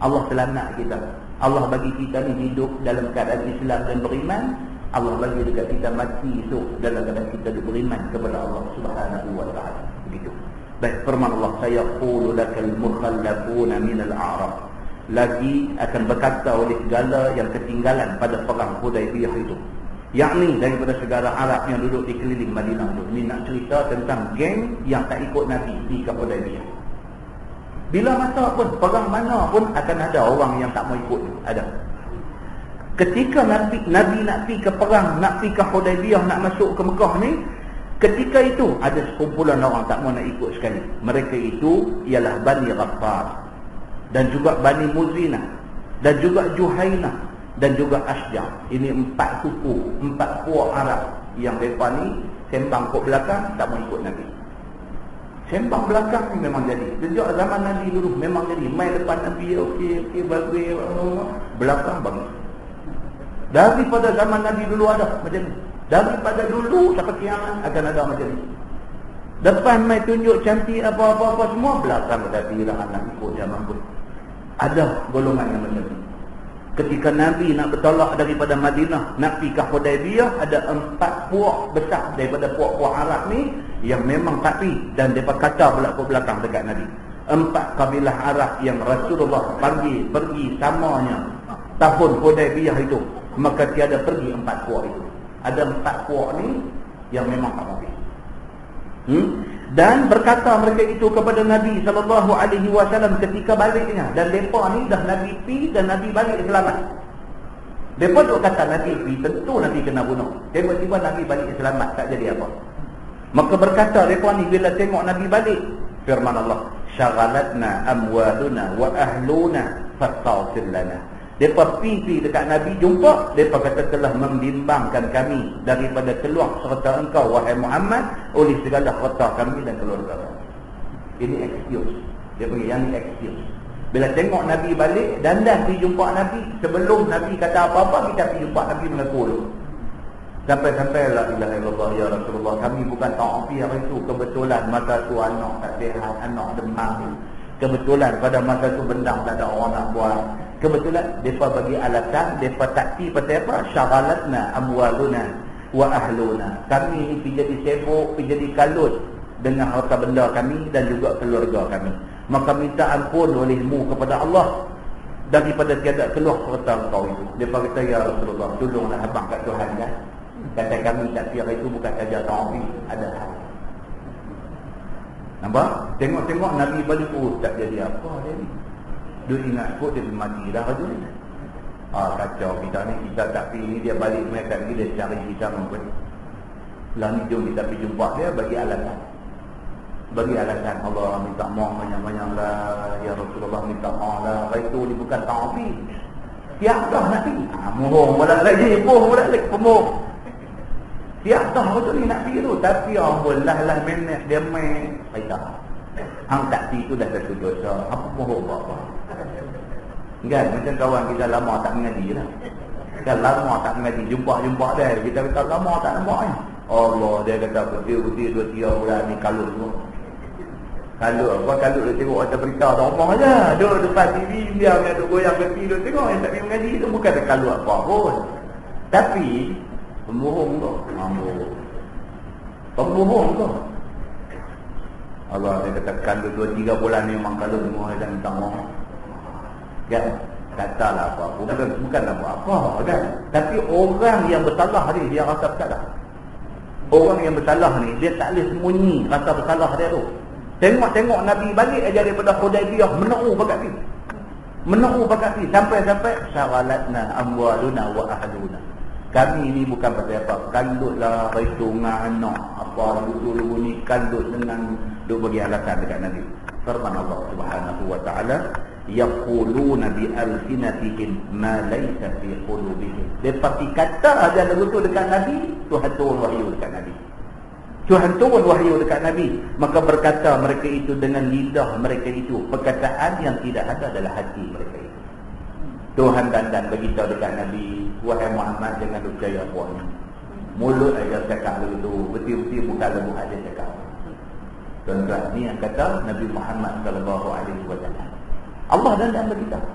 Allah selamat kita, Allah bagi kita ni hidup dalam keadaan Islam dan beriman. Allah bagi dekat kita mati itu dalam keadaan kita beriman kepada Allah Subhanahu wa taala. Begitu. Baik, firman Allah, sayaqulu lakal mukhallafuna minal a'rab. Lagi akan berkata oleh segala yang ketinggalan pada perang Hudaibiyah itu, yakni daripada segala Arab yang duduk di keliling Madinah itu. Ini nak cerita tentang geng yang tak ikut Nabi di Hudaibiyah. Bila masa pun, perang mana pun akan ada orang yang tak mau ikut. Ada. Ketika Nabi nak pergi ke perang, nak pergi ke Hudaibiyah, nak masuk ke Mekah ni, ketika itu ada sekumpulan orang tak mau nak ikut sekali. Mereka itu ialah Bani Ghaffar, dan juga Bani Muzina, dan juga Juhainah, dan juga Asjar. Ini 4 suku, 4 puak Arab yang mereka ni sembang kok belakang, tak mau ikut Nabi. Sembang belakang ni memang jadi. Sejak zaman Nabi dulu memang jadi. Main depan Nabi, okey, bagus, belakang bagus. Daripada zaman Nabi dulu ada macam ni. Daripada dulu sampai kiamat akan ada macam ni. Depan mai tunjuk cantik apa-apa semua, belakang tapi jangan nak ikut zaman pun. Ada golongan yang macam ni. Ketika Nabi nak bertolak daripada Madinah nak pergi ke Hudaibiyah, ada 4 puak besar daripada puak-puak Arab ni yang memang tak pergi, dan mereka kata pula ke belakang dekat Nabi. 4 kabilah Arab yang Rasulullah panggil pergi samanya tahun Hudaibiyah itu, maka tiada pergi 4 puak itu. Ada 4 puak ni yang memang tak pergi. Dan berkata mereka itu kepada Nabi SAW ketika baliknya. Dan mereka ni dah Nabi pi dan Nabi balik selamat. Mereka tu kata Nabi pi, tentu Nabi kena bunuh. Tiba-tiba Nabi balik selamat, tak jadi apa. Maka berkata mereka ni bila tengok Nabi balik, firman Allah, syaghalatna amwaluna wa ahluna fastaghfir lana. Mereka pergi dekat Nabi jumpa, mereka kata telah membimbangkan kami daripada keluar serta engkau wahai Muhammad oleh segala harta kami dan keluarga kami. Ini excuse. Dia bagi yang ni excuse. Bila tengok Nabi balik, dandan pergi jumpa Nabi. Sebelum Nabi kata apa-apa, kita pergi jumpa Nabi mengaku dulu. Sampai-sampai la ilaha illallah ya Rasulullah, kami bukan ta'afi hari itu. Kebetulan masa tu anak tak sihat, anak demam. Kebetulan pada masa tu bendang tak ada orang nak buat. Kebetulan mereka bagi alasan, mereka takti pasal apa? Syaghalatna amwaluna wa ahluna. Kami ni pergi jadi sibuk, pergi jadi kalut dengan harta benda kami dan juga keluarga kami. Maka minta ampun olehmu kepada Allah daripada tiada keluar serta engkau itu. Mereka kata, ya Rasulullah, tolonglah abang kat Tuhan kan. Kata kami takfir itu bukan saja ta'afi, ada hal. Nampak? Tengok-tengok Nabi balik, oh tak jadi apa dia ni. Dia ingat kot dia mati dah tu ni. Kacau kita ni, kita tak pergi ni, dia balik mereka ni, dia cari kita mungkin. Lah ni jom kita pergi jumpa dia, bagi alasan. Bagi alasan, Allah minta maaf banyak-banyak lah, ya Rasulullah minta maaf lah, itu ni bukan ta'afi. Tiap dah nak pergi. Mohong balik lagi, pemoh. Tiap dah betul ni nak pergi tu. Tapi Allah minit dia main. Faidah. Hang tak pergi tu dah satu dosa. Apa mohong apa? Kan macam kawan kita lama tak mengaji lah. Kan lama tak mengaji, jumpa dia. Kita kata lama tak nampak ni. Allah dia kata putih 2-3 bulan ni kalut semua. Kalut apa? Kalut dia tengok ada berita rumah aja. Duduk depan TV dia ada goyang kaki dia tengok yang tak pergi mengaji tu bukan ada kalut apa pun. Tapi pembohong tu. Pembohong tu. Allah dia kata kalut 2-3 bulan ni memang kalut semua dan minta maaf. Kan? Katalah apa-apa. Bukanlah apa-apa kan? Tapi orang yang bersalah ni dia rasa bersalah. Orang yang bersalah ni dia tak boleh sembunyi rasa bersalah dia tu. Tengok-tengok Nabi balik aja daripada Hudaibiyah menau bakat sampai syaghalatna amwaluna wa ahluna. Kami ni bukan pasal apa, kalutlah perhitungan anak apa dulu ni kalut dengan duk bagi alasan dekat Nabi. Firman Allah Subhanahu wa taala, yaquluna bi alsinatihim ma laysa fi qulubihim. Depa kata aja lagu tu dekat Nabi, Tuhan turun wahyu dekat Nabi. Tuhan turun wahyu dekat Nabi, maka berkata mereka itu dengan lidah mereka itu perkataan yang tidak ada dalam hati mereka itu. Tuhan dandan beritahu dekat Nabi, wahai Muhammad jangan percaya puan ni. Mulut aja cakap lagu tu, betul-betul bukan lagu aja cakap. Tuan-tuan ni yang kata Nabi Muhammad sallallahu alaihi wasallam. Allah dandan beritahu.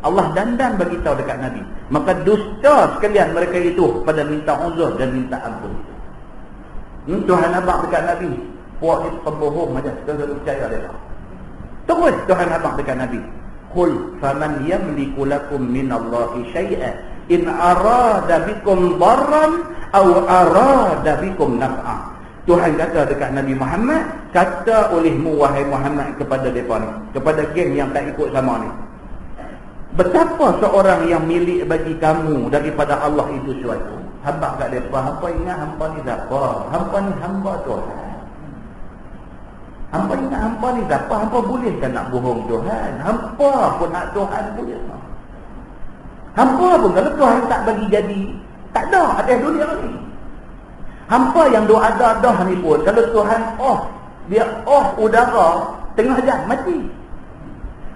Allah dandan beritahu dekat Nabi. Maka dusta sekalian mereka itu pada minta uzur dan minta ampun. Tuhan abang dekat Nabi, puak ni pembohong macam kita percaya dia. Terus Tuhan abang dekat Nabi, qul faman yamliku lakum minallahi syai'an in arada bikum darran aw arada bikum naf'a. Tuhan kata dekat Nabi Muhammad, kata olehmu wahai Muhammad kepada mereka ni, kepada geng yang tak ikut sama ni, betapa seorang yang milik bagi kamu daripada Allah itu sesuatu. Hamba kat mereka, hampa ingat hampa ni siapa? Hampa ni hamba Tuhan. Hampa ingat hampa ni siapa? Hampa bolehkan nak bohong Tuhan? Hampa pun nak Tuhan boleh. Hampa pun kalau Tuhan tak bagi jadi, tak ada atas dunia ni. Hampa yang doa ada ni pun, kalau Tuhan dia udara tengah jam mati.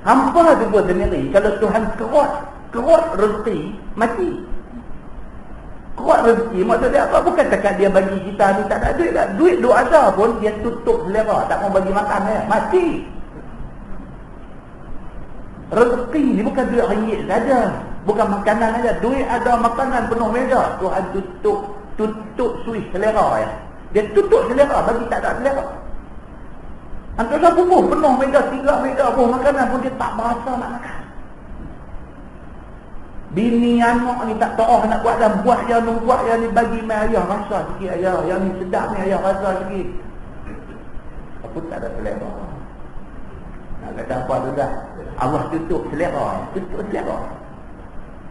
Hampa tu pun sendiri, kalau Tuhan kerot rezeki mati. Kuat rezeki maksudnya apa? Bukan cakap dia bagi kita ni tak ada duit lah. Duit duk ada pun dia tutup selera, tak mau bagi makan dia, mati. Rezeki ni bukan duit ringgit saja, bukan makanan saja. Duit ada, makanan penuh meja, Tuhan tutup suis selera ya. Dia tutup selera, bagi tak ada selera. Antara pun penuh meja, 3 meja pun makanan pun dia tak berasa nak makan. Bini anak ni tak tahu nak buat dah, buat je ni bagi mai ayah rasa sikit ayah, yang ni sedap ni ayah rasa sikit. Aku tak ada selera. Nak kata apa tu dah? Allah tutup selera. Tutup selera.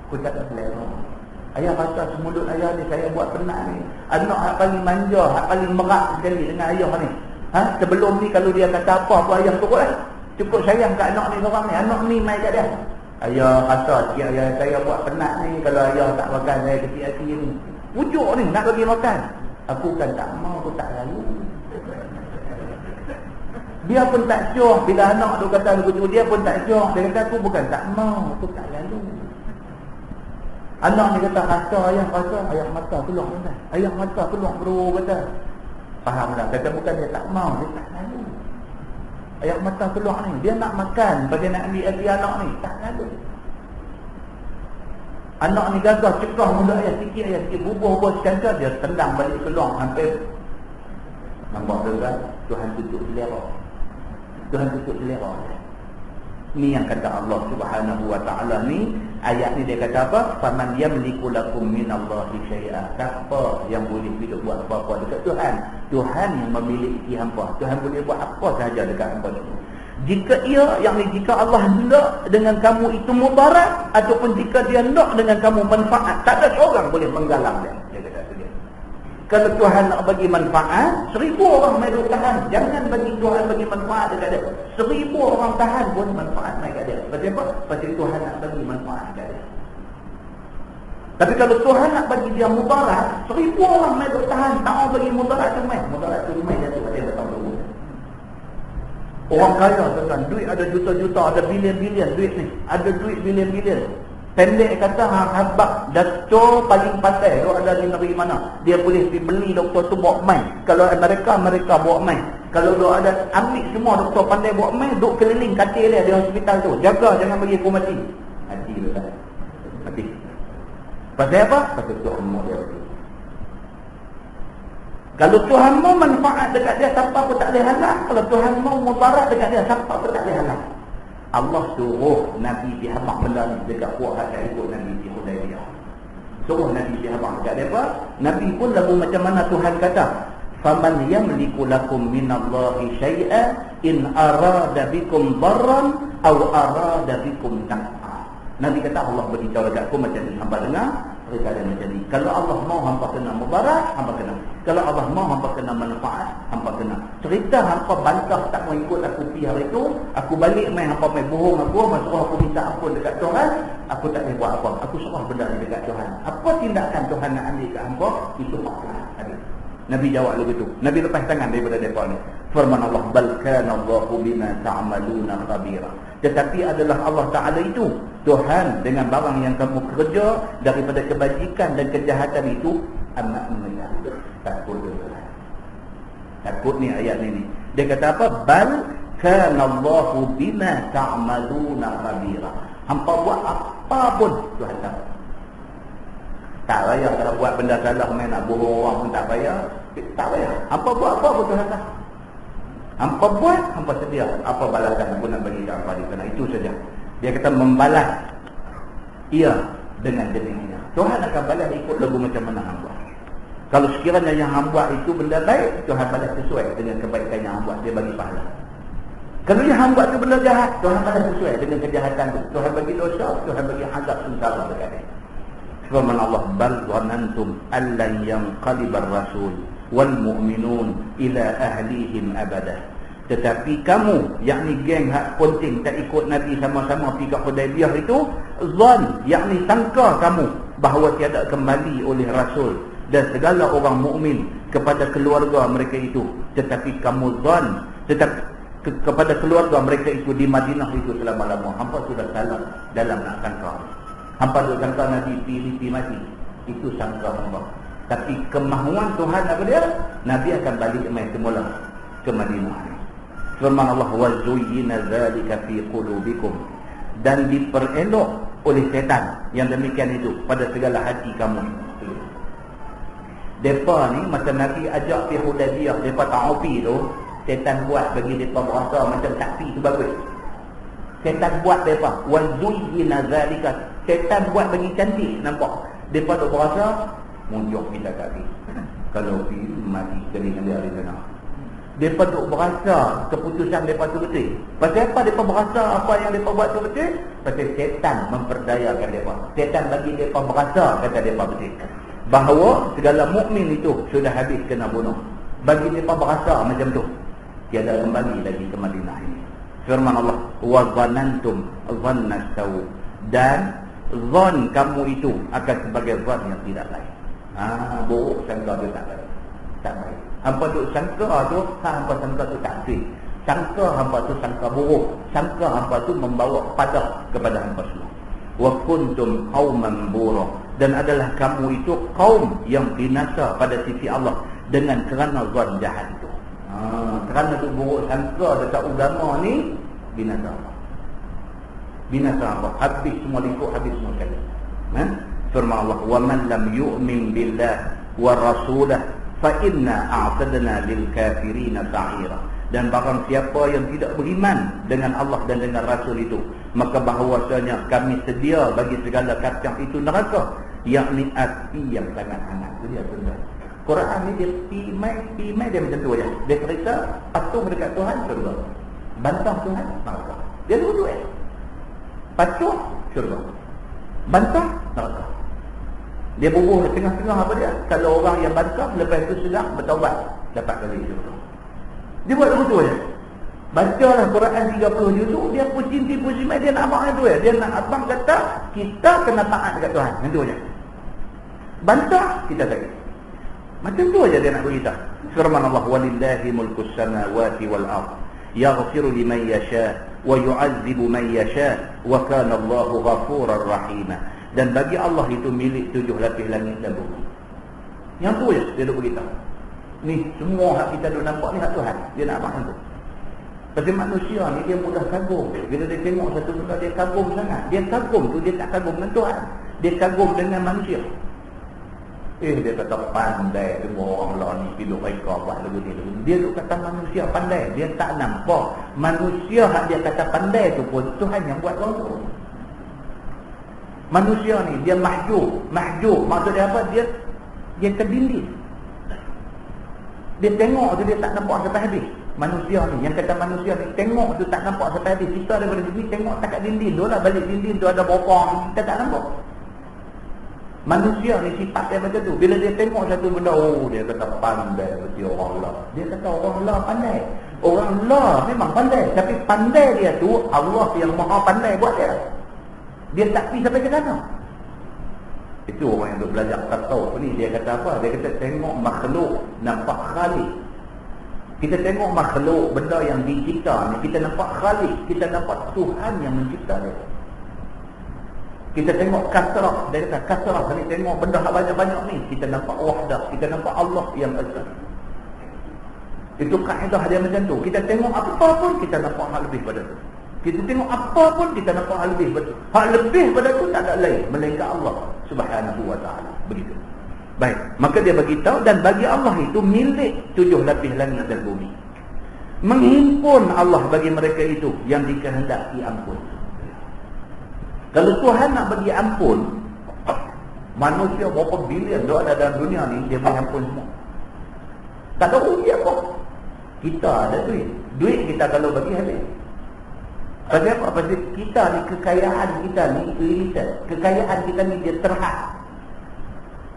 Aku tak ada selera. Ayah kata semulut ayah ni saya buat penat ni. Anak hak paling manja, hak paling merak sekali dengan ayah ni. Sebelum ni kalau dia kata apa ayah turut lah. Cukup sayang kat anak ni seorang ni. Anak ni mai kat dia. Ayah kata sikit ayah saya buat penat ni. Kalau ayah tak makan saya kecil hati ni. Wujud ni nak bagi makan. Aku kan tak mau, aku tak lalu. Dia pun tak syok. Bila anak tu kata begitu, dia pun tak syok. Dia kata aku bukan tak mau, aku tak lalu. Anak ni kata rasa ayah mata keluar kan. Ayah mata keluar bro kata. Faham tak? Kata bukan dia tak mau, dia tak lalu. Ayah mata keluar ni, dia nak makan, bagi nak ambil hati anak ni, tak lalu. Anak ni gagah cekah mulut ayah sikit bubuh sekali dia tendang balik keluar hampir. Nampak tu kan? Tuhan tutup selera. Tuhan tutup selera. Ni yang kata Allah Subhanahu wa taala ni, ayat ni dia kata apa? Faman yamliku lakum minallahi syai'a. Siapa yang boleh hidup buat apa-apa dekat Tuhan? Tuhan yang memiliki hangpa. Tuhan boleh buat apa sahaja dekat hangpa tu. Jika jika Allah hendak dengan kamu itu mudarat ataupun jika dia hendak dengan kamu manfaat, tak ada seorang boleh menggalang dia. Dia kata tu dia. Kalau Tuhan nak bagi manfaat, 1000 orang mai tahan. Jangan bagi Tuhan bagi manfaat dekat dia. 1000 orang tahan pun manfaat mai kat dia. Pasal apa? Pasal Tuhan nak bagi manfaat kat dia. Tapi kalau Tuhan nak bagi dia mudarat, 1000 orang mai tahan, tak mau bagi mudarat tu mai. Mudarat tu mai jatuh kat dia datang dulu. Orang kaya tuan, duit ada juta-juta, ada bilion-bilion duit ni. Ada duit bilion-bilion. Pendek kata habak doktor paling pandai. Kalau ada di negeri mana, dia boleh beli doktor tu bawa mai. Kalau Amerika bawa mai. Kalau dia ada ambil semua doktor pandai bawa mai, duk keliling katil dia di hospital tu. Jaga jangan bagi aku mati. Mati tu kan. Mati. Pasal apa? Pasal Tuhan mau dia mati. Kalau Tuhan mau manfaat dekat dia, siapa pun tak boleh halang. Kalau Tuhan mau mudarat dekat dia, siapa pun tak boleh halang. Allah suruh Nabi dihabak benda ni dekat puak hak ikut Nabi di Hudaybiyah. Suruh Nabi dihabak dekat dia apa? Nabi pun lagu macam mana Tuhan kata, faman yamliku lakum minallahi syai'a in arada bikum darran aw arada bikum naf'a. Nabi kata Allah beritahu dekat aku macam ni, hamba dengar perkara macam ni. Kalau Allah mau hamba kena mubarak, hamba kena. Kalau Allah mau hamba kena manfaat, hamba kena. Cerita hamba bantah tak mau ikut aku pergi hari itu, aku balik main hamba main bohong aku, suruh aku minta ampun dekat Tuhan, aku tak boleh buat apa. Aku suruh benda ni dekat Tuhan. Apa tindakan Tuhan nak ambil kat hamba, itu hak Tuhan. Nabi jawab begitu. Nabi lepas tangan daripada mereka ni. Firman Allah, bal kana Allahu bima ta'maluna khabira. Tetapi adalah Allah Ta'ala itu Tuhan dengan barang yang kamu kerja daripada kebajikan dan kejahatan itu amat mengetahui. Takut dia. Takut ni ayat ni. Dia kata apa? Bal kana Allahu bima ta'maluna khabira. Hampa buat apa pun Tuhan tahu. Tak payah kalau buat benda salah main nak bohong orang pun tak payah. Tak payah. Hampa buat apa pun Tuhan tahu. Hampa buat, hampa sedia. Apa balasan pun nak bagi kat hampa di sana. Itu saja. Dia kata membalas ia dengan jenisnya. Tuhan akan balas ikut lagu macam mana hamba. Kalau sekiranya yang hamba itu benda baik, Tuhan balas sesuai dengan kebaikan yang hamba. Dia bagi pahala. Kalau yang hamba itu benda jahat, Tuhan balas sesuai dengan kejahatan itu. Tuhan bagi dosa, Tuhan bagi azab sengsara dekat dia. Firman Allah, bal dhanantum allan yanqalibar rasul wal mu'minun ila ahlihim abadah. Tetapi kamu, yakni geng hak ponting tak ikut Nabi sama-sama pergi ke Hudaybiyah itu, zan, yakni sangka kamu bahawa tiada kembali oleh Rasul dan segala orang mukmin kepada keluarga mereka itu. Tetapi kamu zan, kepada keluarga mereka itu di Madinah itu selama-lama. Hampa sudah salah dalam nak sangka. Hampa sudah sangka Nabi pilih mati. Itu sangka hamba. Tapi kemahuan Tuhan apa dia? Nabi akan balik mai semula ke Madinah. Firman Allah, wa zuyyina dzalika fi qulubikum, dan diperelok oleh setan yang demikian itu pada segala hati kamu. Depa ni masa Nabi ajak pergi Hudaybiyah, depa tak opi tu, setan buat bagi depa berasa macam tak pi tu bagus. Setan buat depa, wa zuyyina dzalika, setan buat bagi cantik nampak. Depa tu berasa munjuk kita kat pergi. Kalau pergi mati sekali dengan dia di sana. Mereka duk berasa keputusan mereka tu betul. Pasal apa mereka berasa apa yang mereka buat tu betul? Pasal setan memperdayakan mereka. Setan bagi mereka berasa kata mereka betul. Bahawa segala mukmin itu sudah habis kena bunuh. Bagi mereka berasa macam tu. Tiada kembali lagi ke Madinah ini. Firman Allah, wa dhanantum dhanna saw. Dan zon kamu itu akan sebagai zon yang tidak baik. Buruk sangka tu tak baik. Tak baik. Hampa tu sangka tu, hampa sangka tu tak baik. Sangka hampa tu sangka buruk. Sangka hampa tu membawa pada kepada hampa semua. Wa kuntum qauman burra. Dan adalah kamu itu kaum yang binasa pada sisi Allah dengan kerana zon jahat itu. Kerana tu buruk sangka dekat agama ni, binasa Allah. Binasa Allah. Habis semua lingkup, habis semua kali. Firman Allah, wa man lam yu'min billah wa rasulah fa inna a'tadna lil kafirina sa'ira. Dan barang siapa yang tidak beriman dengan Allah dan dengan Rasul itu, maka bahawasanya kami sedia bagi segala kafir itu neraka, yakni api yang sangat hangat. Itu dia tuan. Quran ni dia pimai dia macam tu aja. Dia cerita patuh dekat Tuhan surga. Bantah Tuhan neraka. Dia dua-dua. Patuh surga. Bantah neraka. Dia bubuh di tengah-tengah apa dia? Kalau orang yang bantah lepas itu sedang bertaubat, dapat kali surga. Dia buat begitu aja. Bacalah Quran 30 juzuk, dia pusing dia nak abang itu ya. Dia nak abang kata kita kena taat dekat Tuhan. Itu aja. Bantah kita tak. Macam tu aja dia nak beritahu. Firman Allah, walillahi mulkus samawati wal ardh yaghfiru liman yasha wa yu'adzibu man yasha wa kana Allahu ghafurar rahim. Dan bagi Allah itu milik 7 lapis langit dan bumi. Yang tu je dia nak beritahu. Ni semua hak kita duk nampak ni hak Tuhan. Dia nak abang tu. Pasal manusia ni dia mudah kagum. Bila dia tengok satu benda dia kagum sangat. Dia kagum tu dia tak kagum dengan Tuhan. Dia kagum dengan manusia. Dia kata pandai semua orang lah ni hidup mereka buat lagu ni. Dia duk kata manusia pandai. Dia tak nampak manusia hak dia kata pandai tu pun Tuhan yang buat orang tu. Manusia ni dia mahjub. Maksud dia apa? Dia terdinding. Dia tengok tu dia tak nampak sampai habis. Manusia ni, yang kata manusia ni tengok tu tak nampak sampai habis. Kita daripada sini tengok takat dinding. Dia lah balik dinding tu ada bopong, kita tak nampak. Manusia ni sifat dia macam tu. Bila dia tengok satu benda, dia kata pandai seperti orang lah. Dia kata orang lah pandai. Orang lah memang pandai. Tapi pandai dia tu Allah yang maha pandai buat dia. Dia tak pergi sampai ke sana. Itu orang yang duk belajar tasawuf ni. Dia kata apa? Dia kata tengok makhluk nampak khalik. Kita tengok makhluk benda yang dicipta ni, kita nampak khalik. Kita nampak Tuhan yang mencipta dia. Kita tengok kasrah. Dia kata kasrah ni tengok benda banyak-banyak ni, kita nampak wahdah. Kita nampak Allah yang esa. Itu kaedah dia macam tu. Kita tengok apa pun kita nampak hal lebih pada tu. Kita tengok apa pun kita nampak hal lebih pada tu. Hal lebih pada tu tak ada lain melainkan Allah Subhanahu wa ta'ala. Begitu. Baik, maka dia bagi tahu dan bagi Allah itu milik 7 lapis langit dan bumi. Menghimpun Allah bagi mereka itu yang dikehendaki ampun. Kalau Tuhan nak bagi ampun, manusia berapa bilion dia ada dalam dunia ni, dia boleh ampun semua. Tak ada rugi apa. Kita ada duit. Duit kita kalau bagi habis. Pasal apa? Pasal kita ni, kekayaan kita ni limited. Kekayaan kita ni dia terhad.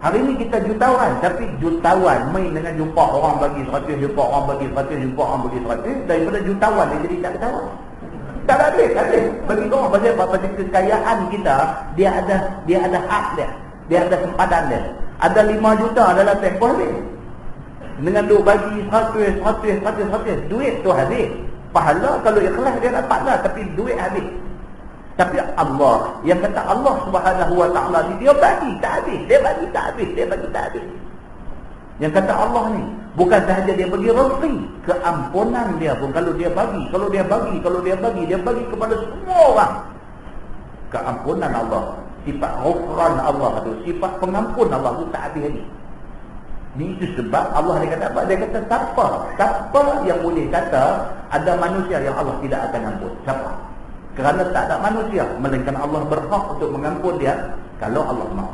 Hari ni kita jutawan, tapi jutawan main dengan jumpa orang bagi 100, jumpa orang bagi 100, jumpa orang bagi 100, daripada jutawan dia jadi tak ketahuan. Tak ada habis. Bagi orang pasal apa? Pasal kekayaan kita dia ada hak dia. Dia ada sempadan dia. Ada 5 juta dalam tempoh habis. Dengan duk bagi 100, duit tu habis. Pahala kalau ikhlas dia dapatlah, tapi duit habis. Tapi Allah, yang kata Allah Subhanahu wa ta'ala ni, dia bagi tak habis. Dia bagi tak habis. Yang kata Allah ni, bukan sahaja dia bagi rezeki, keampunan dia pun kalau dia bagi, dia bagi kepada semua orang. Keampunan Allah, sifat ghufran Allah tu, sifat pengampun Allah tu tak habis lagi. Ni itu sebab Allah dia kata apa? Dia kata siapa yang boleh kata ada manusia yang Allah tidak akan ampun? Siapa? Kerana tak ada manusia, melainkan Allah berhak untuk mengampun dia kalau Allah mahu.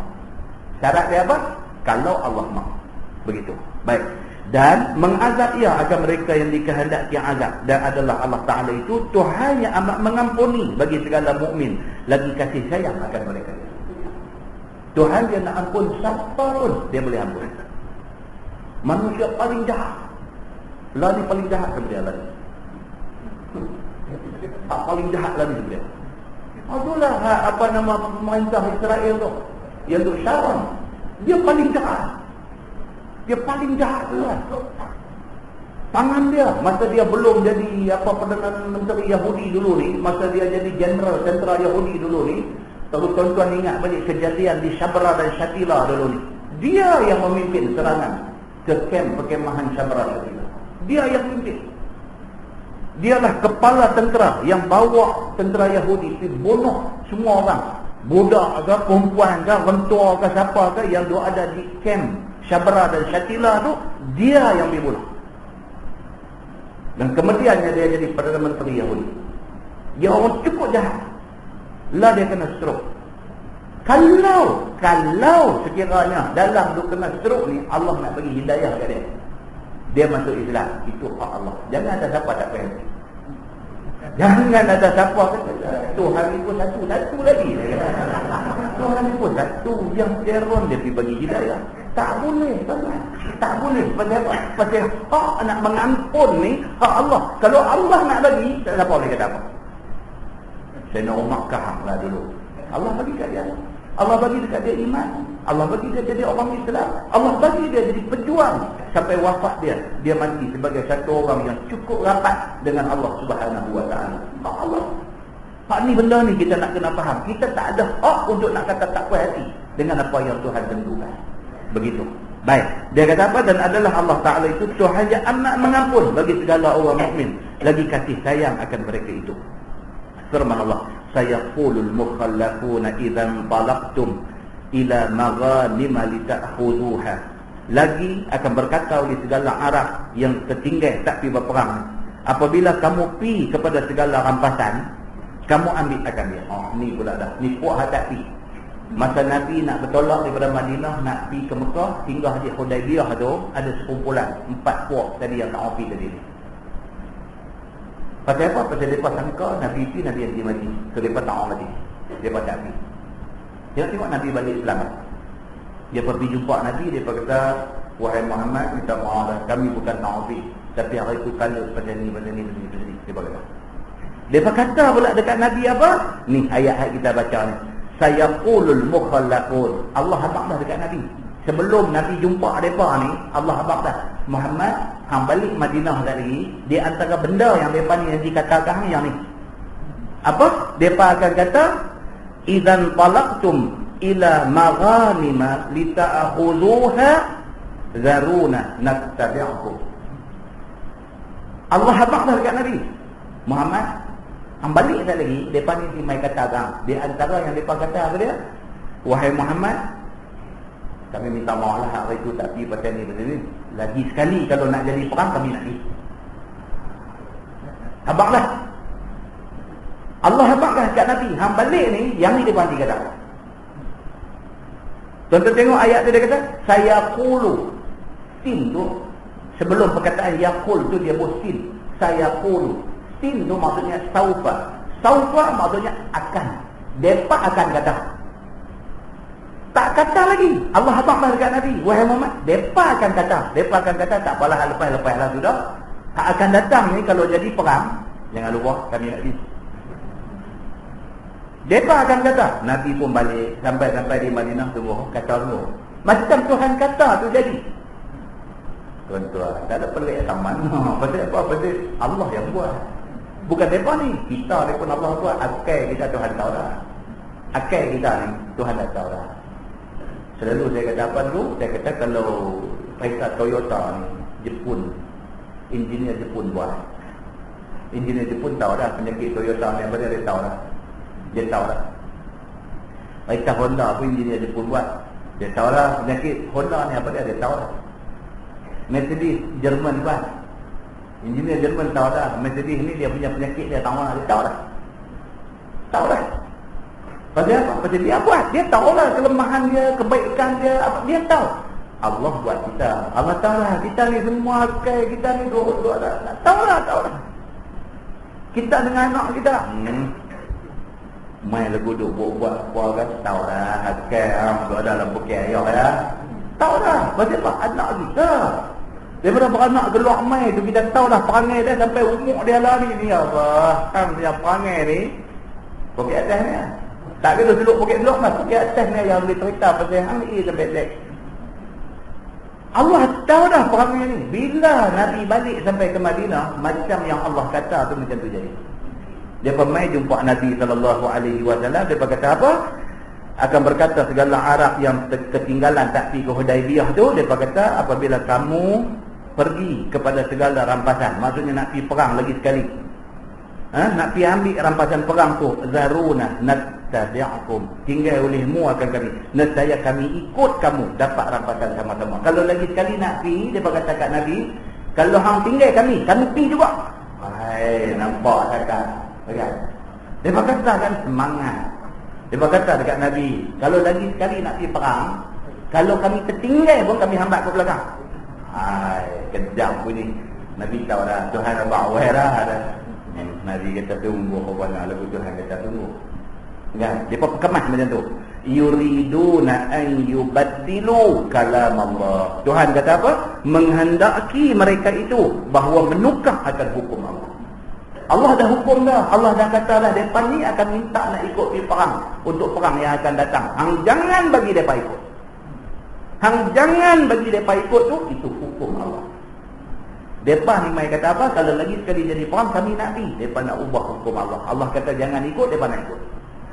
Syarat dia apa? Kalau Allah mahu. Begitu. Baik. dan mengazab ia akan mereka yang dikehendaki azab. Dan adalah Allah Ta'ala itu Tuhan yang amat mengampuni bagi segala mukmin, lagi kasih sayang akan mereka. Tuhan dia nak ampun siapa pun dia boleh ampun. Manusia paling jahat, lah ni paling jahat sebenarnya lah. Paling jahat lah ni sebenarnya. Itulah apa nama pemerintah Israel tu, yang duk Sharon, dia paling jahat. Dia paling jahat lah. Tangan dia, masa dia belum jadi Perdana Menteri Yahudi dulu ni, masa dia jadi General Tentera Yahudi dulu ni, kalau tuan-tuan ingat banyak kejadian di Sabra dan Shatila dulu ni, dia yang memimpin serangan ke kamp perkemahan Sabra dan Shatila. Dia yang memimpin. Dialah kepala tentera yang bawa tentera Yahudi pergi bunuh semua orang, budak ke, perempuan ke, rentua ke, siapa ke yang ada di kamp Sabra dan Shatila tu, dia yang dibunuh. Dan kemudiannya dia jadi Perdana Menteri Yahudi. Dia orang cukup jahat. Lah dia kena stroke. Kalau sekiranya dalam dia kena stroke ni, Allah nak bagi hidayah kat dia, dia masuk Islam, itu hak Allah. Jangan ada siapa tak faham. Jangan ada siapa Tuhan itu satu lagi. Tuhan itu satu, yang Aaron dia pergi bagi hidayah. Tak boleh, tak boleh. Pasal apa? Pasal hak nak mengampun ni hak Allah. Kalau Allah nak bagi, tak siapa boleh kata apa. Saya nak Makkah lah dulu. Allah bagi kat dia. Allah bagi dekat dia iman. Allah bagi dia jadi orang Islam. Allah bagi dia jadi pejuang sampai wafat dia. Dia mati sebagai satu orang yang cukup rapat dengan Allah Subhanahu Wa Taala. Hak Allah. Hak ni benda ni kita nak kena faham. Kita tak ada hak untuk nak kata tak puas hati dengan apa yang Tuhan tentukan. Begitu. Baik. Dia kata apa? Dan adalah Allah Ta'ala itu Tuhan yang amat mengampun bagi segala orang mukmin, lagi kasih sayang akan mereka itu. Firman Allah, sayaqulul mukhallafuna idzan talaqtum ila maghanim lita'khudhuha. Lagi akan berkata oleh segala Arab yang tertinggal tak pergi berperang, apabila kamu pi kepada segala rampasan, kamu ambil akan dia. Oh, ni pula dah. Ni puak hati. Masa Nabi nak bertolak daripada Madinah nak pergi ke Mekah, tinggal di Hudaybiyah tu ada sekumpulan 4 puak tadi yang tak pergi tadi ni. Pasal apa? Pasal mereka sangka Nabi pergi, Nabi yang mati. So mereka tak mati. Mereka tak pergi. Dia tengok Nabi balik selamat. Dia pergi jumpa Nabi, dia kata, wahai Muhammad, minta maaf, kami bukan Nabi, tapi hari itu kalut pada ni. Dia kata. Dia kata pula dekat Nabi apa? Ni ayat-ayat kita baca ni. Sayaqulul mukhallafun. Allah habaq dah dekat Nabi. Sebelum Nabi jumpa mereka ni, Allah habaq dah. Muhammad, hang balik Madinah lagi, di antara benda yang mereka ni yang dikatakan ni yang ni. Apa? Mereka akan kata, idzan talaqtum ila maghanima lita'khudhuha zaruna nattabi'ukum. Allah habaq dah dekat Nabi. Muhammad, hang balik tak lagi, mereka ni mai katakan. Di antara yang mereka kata apa dia? Wahai Muhammad, kami minta maaf lah hari itu tak pergi pasal ni. Lagi sekali kalau nak jadi perang kami nak pergi. Habaqlah. Allah habaqlah kat Nabi. Hang balik ni, yang ni dia berhenti kata. Tuan-tuan tengok ayat tu dia kata, saya qulu. Sin tu, sebelum perkataan yaqul tu dia buat sin. Saya qulu. Sin tu maksudnya saufa. Saufa maksudnya akan. Depa akan kata. Tak kata lagi. Allah habaqlah dekat Nabi. Wahai Muhammad, depa akan kata. Depa akan kata tak apalah, lepas lah sudah. Tak akan datang ni kalau jadi perang. Jangan lupa kami nak pergi. Depa akan kata. Nabi pun balik sampai di Madinah tunggu kata dulu. Macam Tuhan kata tu jadi. Tuan-tuan, tak ada pelik sama mana. Pasal apa? Pasal Allah yang buat. Bukan depa ni. Kita ni pun Allah buat. Akal kita Tuhan tahu dah. Akal kita ni Tuhan dah tahu dah. Selalu saya kata apa dulu? Saya kata kalau kereta Toyota ni, Jepun, engineer Jepun buat. Engineer Jepun tahu dah penyakit Toyota ni apa dia tahu dah. Dia tahu dah. Kereta Honda pun engineer Jepun buat. Dia tahu dah penyakit Honda ni apa dia tahu dah. Mercedes Jerman buat. Engineer Jerman tahu dah. Mercedes ni dia punya penyakit dia tahu dah. Dia tahu dah. Tahu dah. Pasal apa? Pasal dia buat. Dia tahu lah kelemahan dia, kebaikan dia, apa dia tahu. Allah buat kita. Allah tahu lah kita ni semua kita ni dua-dua dah. Tahu lah. Kita dengan anak kita. Main lagu duk buat apa kan? Tahu lah. Dua dalam bukit ayah ya. Tahu dah. Pasal apa? Anak kita. Daripada beranak keluar main tu kita tahu dah perangai dia sampai umur dia lah ni. Ya Allah. Yang perangai ni bukit atas ni. Tak kena seluk bukit seluk mas. Bukit atas ni yang boleh cerita pasal yang ni sampai dek. Allah tahu dah perangai ni. Bila Nabi balik sampai ke Madinah, macam yang Allah kata tu macam tu jadi. Dia pergi jumpa Nabi SAW. Dia kata apa? Akan berkata segala Arab yang ketinggalan tak pergi ke Hudaibiyah tu, dia kata apabila kamu pergi kepada segala rampasan, maksudnya nak pergi perang lagi sekali, nak pergi ambil rampasan perang tu, zaruna nattabi'akum, tinggal olehmu akan kami, nescaya kami ikut kamu dapat rampasan sama-sama. Kalau lagi sekali nak pergi, dia kata kat Nabi, kalau hang tinggal kami pergi juga. Hai, nampak cakap kan? Dia kata kan semangat. Dia kata dekat Nabi, kalau lagi sekali nak pergi perang, kalau kami tertinggal pun kami hambat ke belakang. Hai, kejam pun ni. Nabi tahu dah, Tuhan abang awal dah. Nabi kata tunggu, apa lagu Tuhan kata tunggu. Kan? Dia kemas macam tu. Yuriduna an yubaddilu kalam Allah. Tuhan kata apa? Menghendaki mereka itu bahawa menukar akan hukum Allah. Allah dah hukum dah. Allah dah kata dah, mereka ni akan minta nak ikut pergi perang untuk perang yang akan datang. Hang jangan bagi mereka ikut. Hang jangan bagi mereka ikut tu, itu hukum Allah. Mereka ni mai kata apa? Kalau lagi sekali jadi perang kami nak pergi. Mereka nak ubah hukum Allah. Allah kata jangan ikut, mereka nak ikut.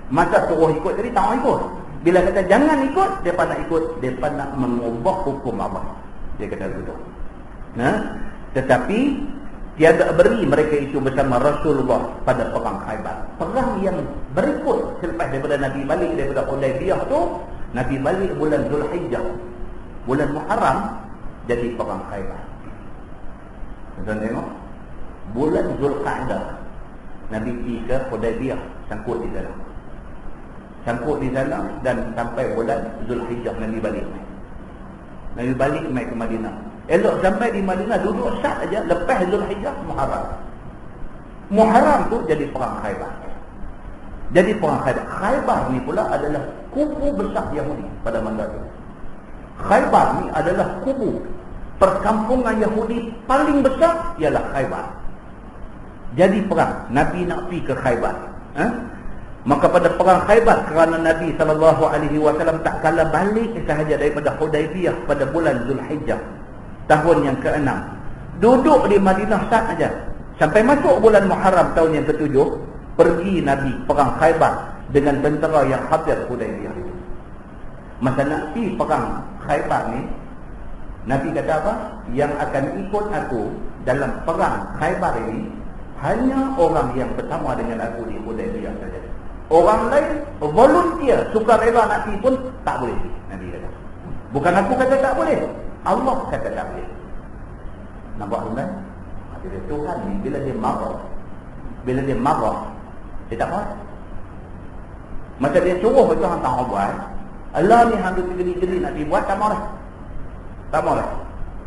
Masa suruh ikut tadi tak mau ikut. Bila kata jangan ikut, mereka nak ikut. Mereka nak mengubah hukum Allah. Dia kata begitu. Tetapi tiada beri mereka itu bersama Rasulullah pada perang Khaybar. Perang yang berikut selepas daripada Nabi balik daripada Hudaibiyah tu, Nabi balik bulan Zulhijjah. Bulan Muharram jadi perang Khaybar. Tuan tengok. Bulan Zulqa'dah Nabi pergi ke Hudaibiyah, sangkut di sana. Sangkut di sana dan sampai bulan Zulhijjah Nabi balik. Nabi balik mai ke Madinah. Elok sampai di Madinah duduk sat aja, lepas Zulhijjah Muharram. Muharram tu jadi perang Khaybar. Jadi perang Khaybar. Khaybar ni pula adalah kubu besar Yahudi pada masa itu. Khaybar ni adalah kubu perkampungan Yahudi paling besar ialah Khaybar. Jadi perang, Nabi nak pergi ke Khaybar. Maka pada perang Khaybar, kerana Nabi SAW tak kala balik sahaja daripada Hudaibiyah pada bulan Zulhijjah tahun yang ke-6, duduk di Madinah sat aja sampai masuk bulan Muharram tahun yang ke-7, pergi Nabi perang Khaybar dengan tentera yang hadir Hudaibiyah itu. Masa nak pergi perang Khaybar ni, Nabi kata apa? Yang akan ikut aku dalam perang Khaybar ini hanya orang yang bersama dengan aku di Hudaibiyah saja. Orang lain volunteer, sukarela nak pergi pun tak boleh. Nabi kata. Bukan aku kata tak boleh, Allah kata tak boleh. Nampak tuan? Jadi Tuhan ni bila dia marah, dia tak marah. Masa dia suruh betul hang tak buat, Allah ni hang geri-geri nak dibuat, tak marah. Tak marah.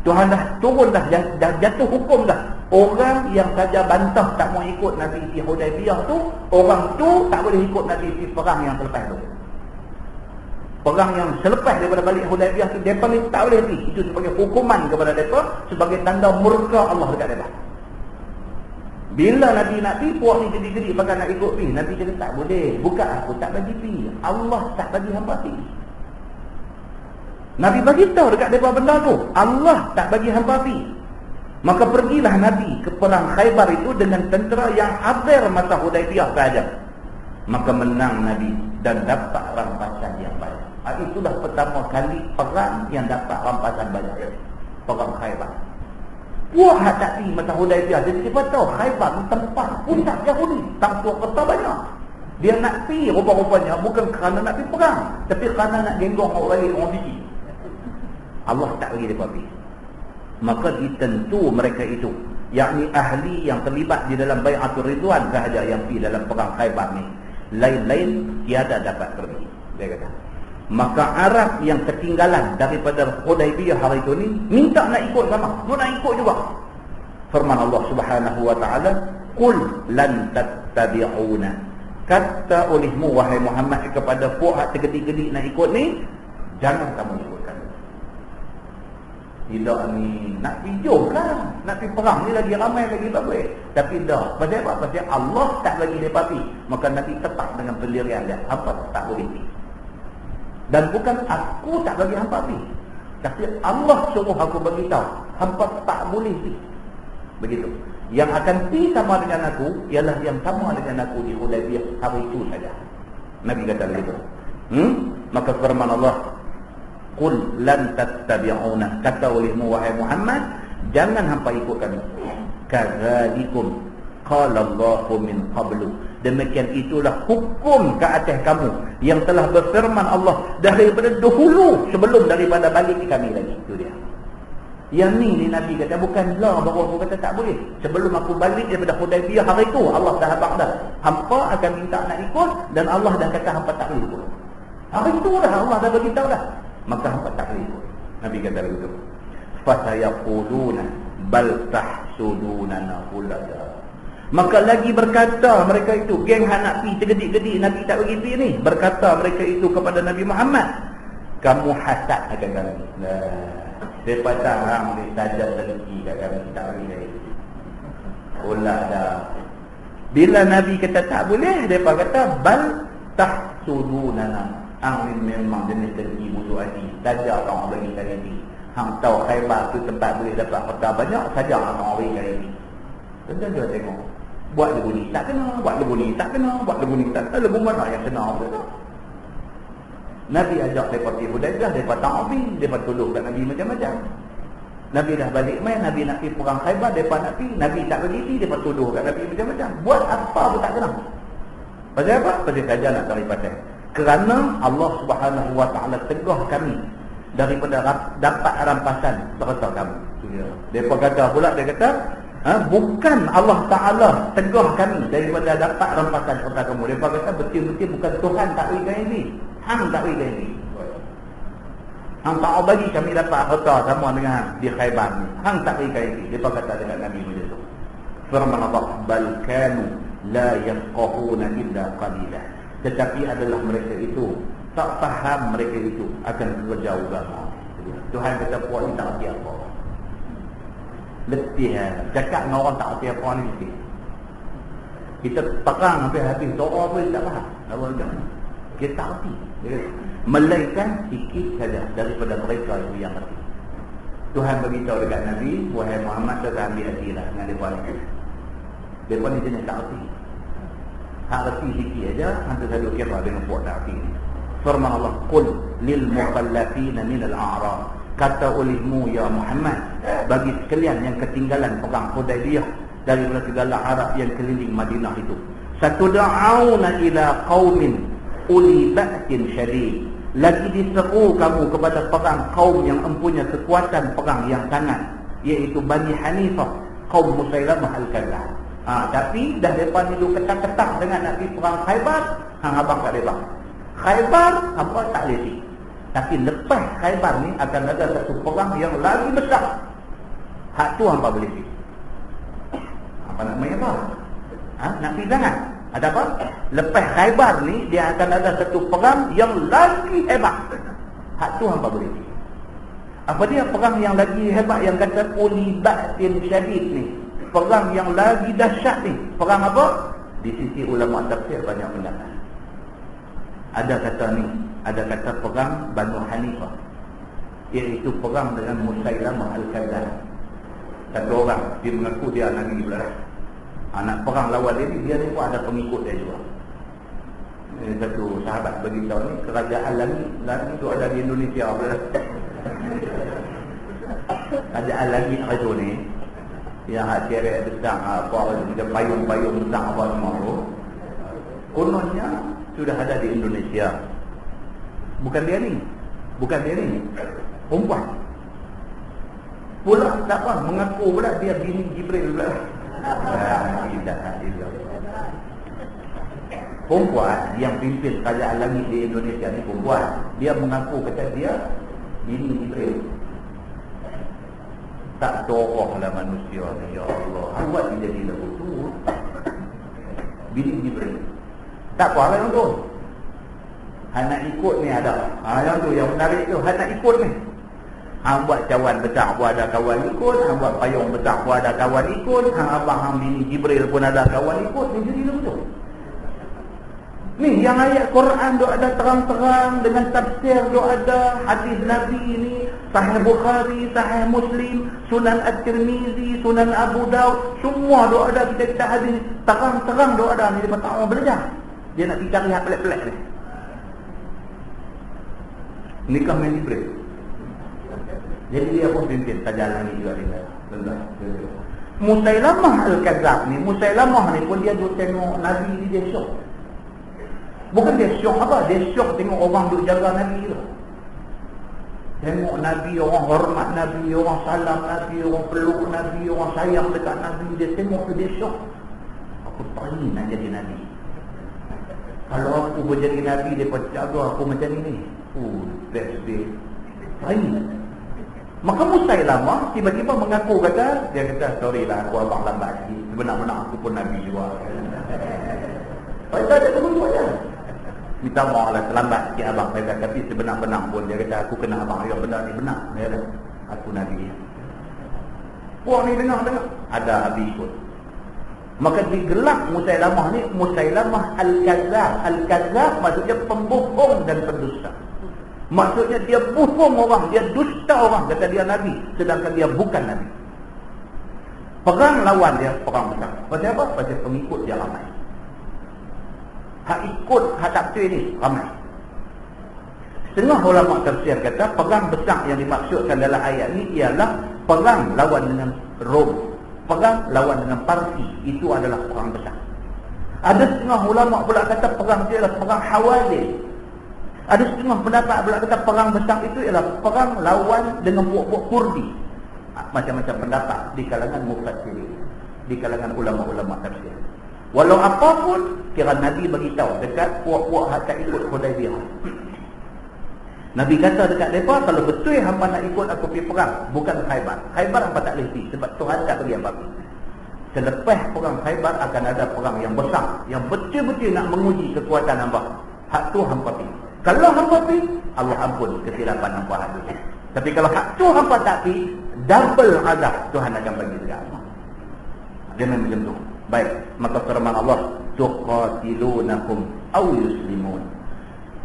Tuhan dah turun dah jatuh hukum dah. Orang yang saja bantah tak mau ikut Nabi di Hudaibiyah tu, orang tu tak boleh ikut Nabi di perang yang selepas tu. Perang yang selepas daripada balik Hudaibiyah tu, mereka ni tak boleh pergi. Itu sebagai hukuman kepada mereka, sebagai tanda murka Allah dekat mereka. Bila Nabi nak pergi, puak ni gedi-gedi pakai nak ikut pergi. Nabi kata tak boleh. Bukan aku tak bagi pergi, Allah tak bagi hamba pergi. Nabi bagi tahu dekat mereka benda tu, Allah tak bagi hamba pergi. Maka pergilah Nabi ke perang Khaybar itu dengan tentera yang hadir masa Hudaibiyah sahaja. Maka menang Nabi dan dapat rampasan yang banyak. Itulah pertama kali perang yang dapat rampasan banyak. Perang Khaybar. Wah, tak pergi masa Hudaibiyah. Jadi kita tahu Khaybar tempat puncak Yahudi. Tangsuh kota banyak. Dia nak pergi rupa-rupanya bukan kerana nak pergi perang, tapi kerana nak genggong orang lain, orang biji. Allah tak bagi mereka pergi. Maka ditentu mereka itu, yakni ahli yang terlibat di dalam Bai'atul Ridwan sahaja yang pergi dalam perang Khaybar ni. Lain-lain tiada dapat pergi. Dia kata Maka Arab yang ketinggalan daripada Hudaibiyah hari itu ni minta nak ikut sama. Dia nak ikut juga. Firman Allah Subhanahu wa taala, "Qul lan tattabi'una." Kata olehmu wahai Muhammad kepada puak tergedik-gedik nak ikut ni, jangan kamu ikut kami. Tidak ni nak pijuh lah, nak pergi perang ni lagi ramai lagi bagus. Tapi dah, pasal apa? Pasal Allah tak bagi dia pergi. Maka Nabi tetap dengan pendirian dia. Hampa tak boleh pergi. Dan bukan aku tak bagi hampa pergi, tapi Allah suruh aku bagi tahu hampa tak boleh pergi. Begitu. Yang akan pergi sama dengan aku ialah yang sama dengan aku di Hudaibiyah hari itu saja. Nabi kata begitu. Maka firman Allah, "Qul lan tattabi'una." Kata olehmu wahai Muhammad, jangan hampa ikut kami. Kadzalikum qala Allahu min qablu. Demikian itulah hukum ke atas kamu yang telah berfirman Allah daripada dahulu sebelum daripada balik kami lagi. Itu dia. Yang ni Nabi kata bukanlah baru aku kata tak boleh. Sebelum aku balik daripada Hudaibiyah hari itu Allah dah habaq dah. Hampa akan minta nak ikut dan Allah dah kata hampa tak boleh ikut. Hari itu dah Allah dah bagi tahu dah. Maka hampa tak boleh ikut. Nabi kata begitu. Fasayaquluna bal tahsudunana ulada. Maka lagi berkata mereka itu, geng nak pi tergedik-gedik Nabi tak bagi pi ni. Berkata mereka itu kepada Nabi Muhammad, kamu hasad akan kami. Depa tarang dia saja tergi kat kami tak bagi dia. Ulah dah. Bila Nabi kata tak boleh, depa kata bal tahsudunana. Angin memang jenis tergi busuk hati. Saja orang bagi saya ni. Hang tahu Khaibar tu tempat boleh dapat harta banyak, saja orang bagi saya ni. Tentu dia tengok. Buat lebu ni tak kena, buat lebu ni tak kena, buat lebu ni tak kena. Lebu mana yang kena? Nabi ajak mereka pergi Hudaibiyah, mereka tak pergi, mereka tolong kat Nabi macam-macam. Nabi dah balik main, Nabi nak pergi perang Khaibar, mereka nak pergi, Nabi tak pergi, mereka tolong kat Nabi macam-macam. Buat apa pun tak kena. Pasal apa? Pasal saja nak cari pasal. Kerana Allah Subhanahu wa taala tegah kami daripada dapat rampasan serta kamu. Mereka kata pula, dia kata, bukan Allah Ta'ala tegah kami daripada dapat rampasan serta kamu. Mereka kata betul-betul bukan Tuhan tak beri kami ni. Hang tak beri kami. Hang tak bagi kami dapat harta sama dengan di Khaibar ni. Hang tak beri kami. Mereka kata dengan Nabi macam tu. Firman Allah, bal kanu la yafqahuna illa qalila. Tetapi adalah mereka itu tak faham, mereka itu akan kerja agama. Tuhan kata puak ni tak erti apa. Letih cakap dengan orang tak erti apa ni letih. Kita perang sampai habis doa pun tak faham. Apa macam ni? Kita tak erti. Melainkan sikit saja daripada mereka itu yang erti. Tuhan beritahu dekat Nabi, wahai Muhammad, saya ambil hatilah dengan mereka ni. Mereka ni jenis tak erti. Hak erti sikit aja, hantu saya kira dengan puak tak erti ni. Firman Allah, qul lil mukhallafina min al-a'rab. Kata olehmu ya Muhammad, bagi sekalian yang ketinggalan perang Hudaibiyah daripada segala Arab yang keliling Madinah itu, satud'auna ila qaumin uli ba'sin syadid. Lagi diseru kamu kepada perang kaum yang mempunyai kekuatan perang yang sangat, iaitu Bani Hanifah, kaum Musailamah al-Kadzdzab. Tapi dah depa ni dulu ketak-ketak dengan nak pergi perang Khaibar, hang abang kat depa. Khaibar apa tak boleh. Tapi lepas Khaibar ni akan ada satu perang yang lagi besar. Hak tu hangpa boleh pergi. Apa nak main apa? Nak pergi jangan. Ada apa? Lepas Khaibar ni dia akan ada satu perang yang lagi hebat. Hak tu hangpa boleh pergi. Apa dia perang yang lagi hebat yang kata uli ba'sin syadid ni? Perang yang lagi dahsyat ni. Perang apa? Di sisi ulama tafsir banyak pendapat. Ada kata ni, ada kata perang Banu Hanifah, iaitu perang dengan Musailamah al-Kadzdzab. Satu orang dia mengaku dia Nabi pula. Anak perang lawan dia ni pun ada pengikut dia juga. Ini satu sahabat bagi tahu ni, kerajaan langit tu ada di Indonesia pula. Kerajaan langit itu ni yang hak ceret besar apa macam payung-payung besar apa semua tu, kononnya sudah ada di Indonesia. Bukan dia ni, perempuan pula tak apa, mengaku pula dia bini Jibril pula. La ilaha illallah. Perempuan yang pimpin kerajaan langit di Indonesia ni perempuan. Dia mengaku kata dia bini Jibril. Tak doronglah manusia ni, ya Allah. Awak dia jadi lagu tu. Bini Jibril. Tak apa lah yang tu. Hang nak ikut ni ada. Yang tu yang menarik tu. Hang nak ikut ni. Hang buat cawan besar pun ada kawan ikut. Hang buat payung besar pun ada kawan ikut. Hang abang hang bini Jibril pun ada kawan ikut. Ni jadi lagu tu. Ni yang ayat Quran dok ada terang-terang dengan tafsir dok ada, hadis Nabi ini Sahih Bukhari, Sahih Muslim, Sunan At-Tirmizi, Sunan Abu Daud, semua dok ada kitab hadis terang-terang dok ada. Ni dia tak mau belajar. Dia nak cari hak pelik-pelik ni. Nikah main Jibril. Jadi dia pun pimpin kerajaan ni juga dia. Musailamah Al-Kadzab ni, Musailamah ni pun dia duk tengok Nabi ni dia syok. Bukan dia syok apa, dia syok tengok orang duk jaga Nabi tu. Tengok Nabi, orang hormat Nabi, orang salam Nabi, orang peluk Nabi, orang sayang dekat Nabi. Dia tengok tu dia syok. Aku tak ingin nak jadi Nabi. Kalau aku berjadi Nabi, dia pun jaga aku macam ni. That's it. Tak ingin. Maka Musailamah tiba-tiba mengaku kata, dia kata, sorry lah aku abang lambat sikit. Sebenar-benar aku pun Nabi juga. Saya ada teman-teman je. Minta maaf lah terlambat sikit abang saya, tapi sebenar-benar pun dia kata aku kena abang yang benar ni benar. Dia kata aku Nabi. Puan ni dengar ada Abi ikut. Maka digelar Musailamah ni Musailamah Al-Kadzab. Al-Kadzab maksudnya pembohong dan pendusta. Maksudnya dia bohong orang, dia dusta orang kata dia Nabi, sedangkan dia bukan Nabi. Perang lawan dia perang besar. Pasal apa? Pasal pengikut dia ramai. Hak ikut, hak tak betul ni ramai. Setengah ulama tafsir kata perang besar yang dimaksudkan dalam ayat ni ialah perang lawan dengan Rom, perang lawan dengan Parsi. Itu adalah perang besar. Ada setengah ulama pula kata perang itu ialah perang Hawazin. Ada setengah pendapat pula kata perang besar itu ialah perang lawan dengan puak-puak Kurdi. Macam-macam pendapat di kalangan mufassirin, di kalangan ulama-ulama tafsir. Walau apapun, kira Nabi bagi tahu dekat puak-puak hak tak ikut Hudaibiyah. Nabi kata dekat mereka, kalau betul hampa nak ikut aku pergi perang, bukan Khaybar. Khaybar hampa tak boleh pergi sebab Tuhan tak bagi hampa pergi. Selepas perang Khaybar akan ada perang yang besar, yang betul-betul nak menguji kekuatan hampa. Hak tu hampa pergi. Kalau hampa pergi, Allah ampun kesilapan hampa hak tu. Tapi kalau hak tu hampa tak pergi, double azab Tuhan akan bagi dekat hampa. Jangan macam tu. Baik, maka firman Allah, tuqatilunahum aw yuslimun.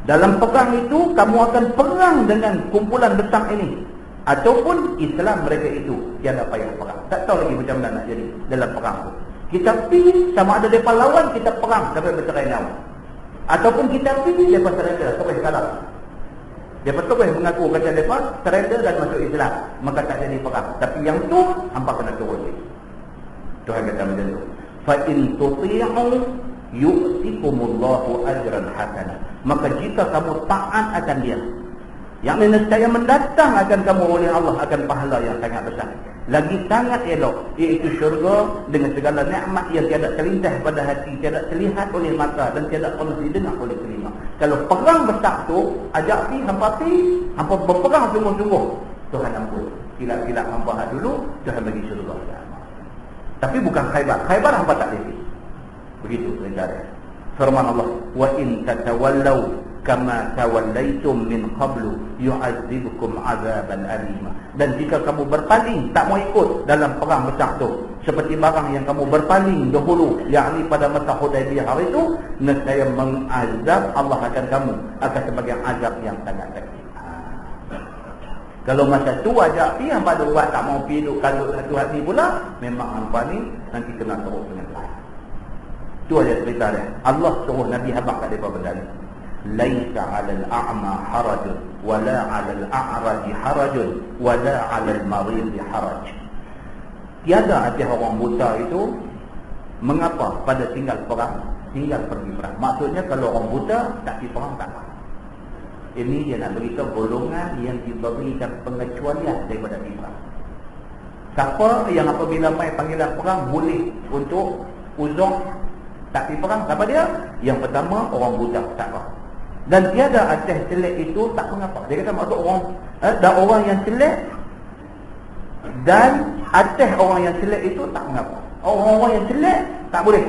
Dalam perang itu kamu akan perang dengan kumpulan besar ini, ataupun Islam mereka itu tiada payah perang. Tak tahu lagi macam mana nak jadi dalam perang itu. Kita pergi sama ada mereka lawan, kita perang sampai bercerai nyawa, ataupun kita pergi mereka surrender sampai kalah. Mereka terus mengaku kata mereka surrender dan masuk Islam, maka tak jadi perang. Tapi yang tu hampa kena turun. Tuhan kata macam tu. Fa in tuti'u yu'tikumullahu ajran hasanah. Maka jika kamu taat akan dia, yang nescaya mendatang akan kamu oleh Allah akan pahala yang sangat besar, lagi sangat elok, iaitu syurga dengan segala nikmat yang tiada terlintas pada hati, tiada terlihat oleh mata dan tiada pernah didengar oleh telinga. Kalau perang besar tu ajak pi, hampa berperang sungguh-sungguh, Tuhan ampun silap-silap hampa dulu, Tuhan bagi syurga. Tapi bukan Khaybar. Khaybar hampa tak boleh. Begitu perintah dia. Firman Allah, wa in tatawallaw kama tawallaitum min qablu yu'adzibukum 'adzaban alima. Dan jika kamu berpaling, tak mau ikut dalam perang besar tu, seperti barang yang kamu berpaling dahulu, yakni pada masa Hudaibiyah hari itu, nescaya mengazab Allah akan kamu akan sebagai azab yang sangat sakit. Kalau masa tu ajak pergi, hampa ada buat tak mau pergi duk kalut satu hati pula, memang hampa ni nanti kena teruk dengan Tuhan. Tu aja cerita dia. Allah suruh Nabi habaq kat mereka benda ni. Laisa 'alal a'ma harajun wala 'alal a'raj harajun wala 'alal marid haraj. Tiada atas orang buta itu mengapa pada tinggal perang, tinggal pergi perang. Maksudnya kalau orang buta tak pergi perang tak apa. Ini dia nak beritahu golongan yang diberikan pengecualian daripada perang. Siapa yang apabila mai panggilan perang boleh untuk uzur tak pergi perang. Apa dia? Yang pertama, orang buta, tak apa. Dan tiada atas celek itu tak mengapa. Dia kata maksud orang dan orang yang celek dan atas orang yang celek itu tak mengapa. Orang-orang yang celek tak boleh.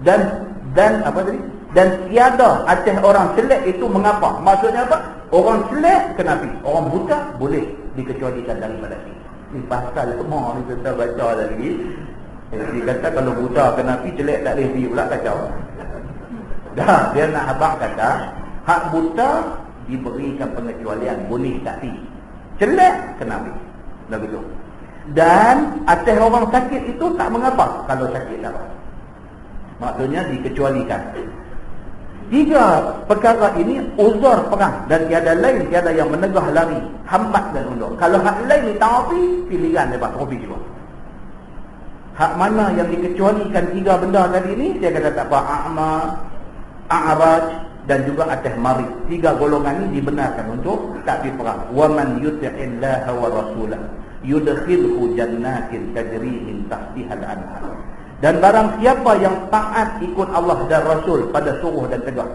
Dan apa tadi? Dan tiada atas orang celek itu mengapa. Maksudnya apa? Orang celek kena pergi. Orang buta boleh dikecualikan daripada pergi. Ini pasal semua ni kita baca lagi. Dia kata kalau buta kena pergi, celek tak boleh pergi pula, kacau. Dah, dia nak abang kata hak buta diberikan pengecualian, boleh tak pergi. Celek kena pergi. Dah begitu. Dan atas orang sakit itu tak mengapa kalau sakit tak apa. Maksudnya dikecualikan. 3 perkara ini uzur perang dan tiada lain, tiada yang menegah lari, hambat dan undur. Kalau hak lain ni tak pergi, pilihan lepas pergi juga. Hak mana yang dikecualikan 3 benda tadi ni, dia kata tak apa, a'ma, a'raj dan juga atas marid. 3 golongan ni dibenarkan untuk tak pergi perang. Wa man yuti'illaha wa rasulahu yudkhilhu jannatin tajri min tahtiha al-anhar. Dan barang siapa yang taat ikut Allah dan Rasul pada suruh dan tegak,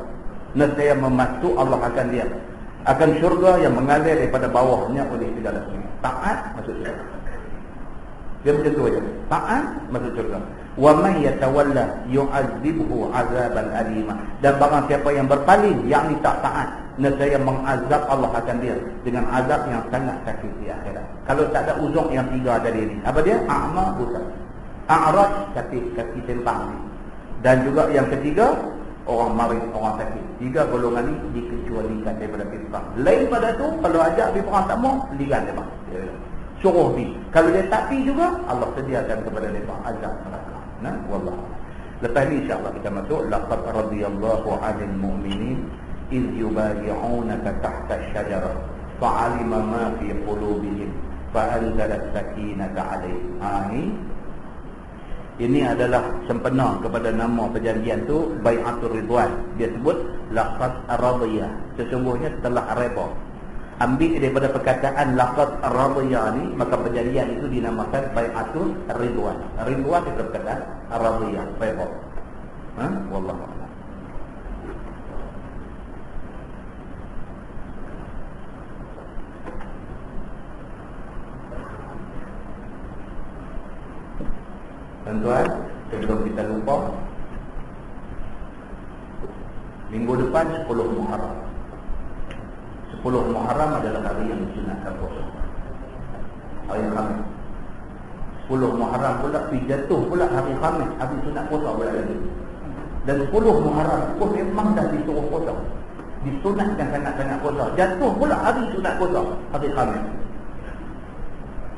nescaya memasuk Allah akan syurga yang mengalir daripada bawahnya oleh segala sungai. Taat masuk syurga. Dia macam tu aja. Taat masuk syurga. Wa man yatawalla yu'adzibhu 'adzaban alima. Dan barang siapa yang berpaling, yakni tak taat, nescaya mengazab Allah akan dia dengan azab yang sangat sakit di akhirat. Kalau tak ada uzur yang 3 tadi ni. Apa dia? A'ma, buta. A'raj, kaki tempang. Dan juga yang ketiga, orang marid, orang sakit. 3 golongan ni dikecualikan daripada perang. Lain pada tu, kalau ajak pergi perang tak mau, ligan dia bang. Suruh pergi. Kalau dia tak pergi juga, Allah sediakan kepada mereka azab neraka. Nah, wallah. Lepas ni insya-Allah kita masuk laqad radiyallahu 'anil mu'minin iz yubayyi'unaka tahta asy-syajarah fa'alima ma fi qulubihim fa'anzala as-sakinata 'alaihim. Ini adalah sempena kepada nama perjanjian tu, Bai'atul Ridwan. Dia sebut laqad radiyah. Sesungguhnya telah redha. Ambil daripada perkataan laqad radiyah ni, maka perjanjian itu dinamakan Bai'atul Ridwan. Ridwan itu perkataan radiyah, redha. Wallahu a'lam. Tuan-tuan, sebelum kita lupa, minggu depan 10 Muharram. 10 Muharram adalah hari yang disunatkan puasa. Hari Khamis. 10 Muharram pula jatuh pula hari Khamis, hari sunat puasa pula lagi. Dan 10 Muharram pun memang dah disuruh puasa. Disunatkan sangat-sangat puasa. Jatuh pula hari sunat puasa, hari Khamis.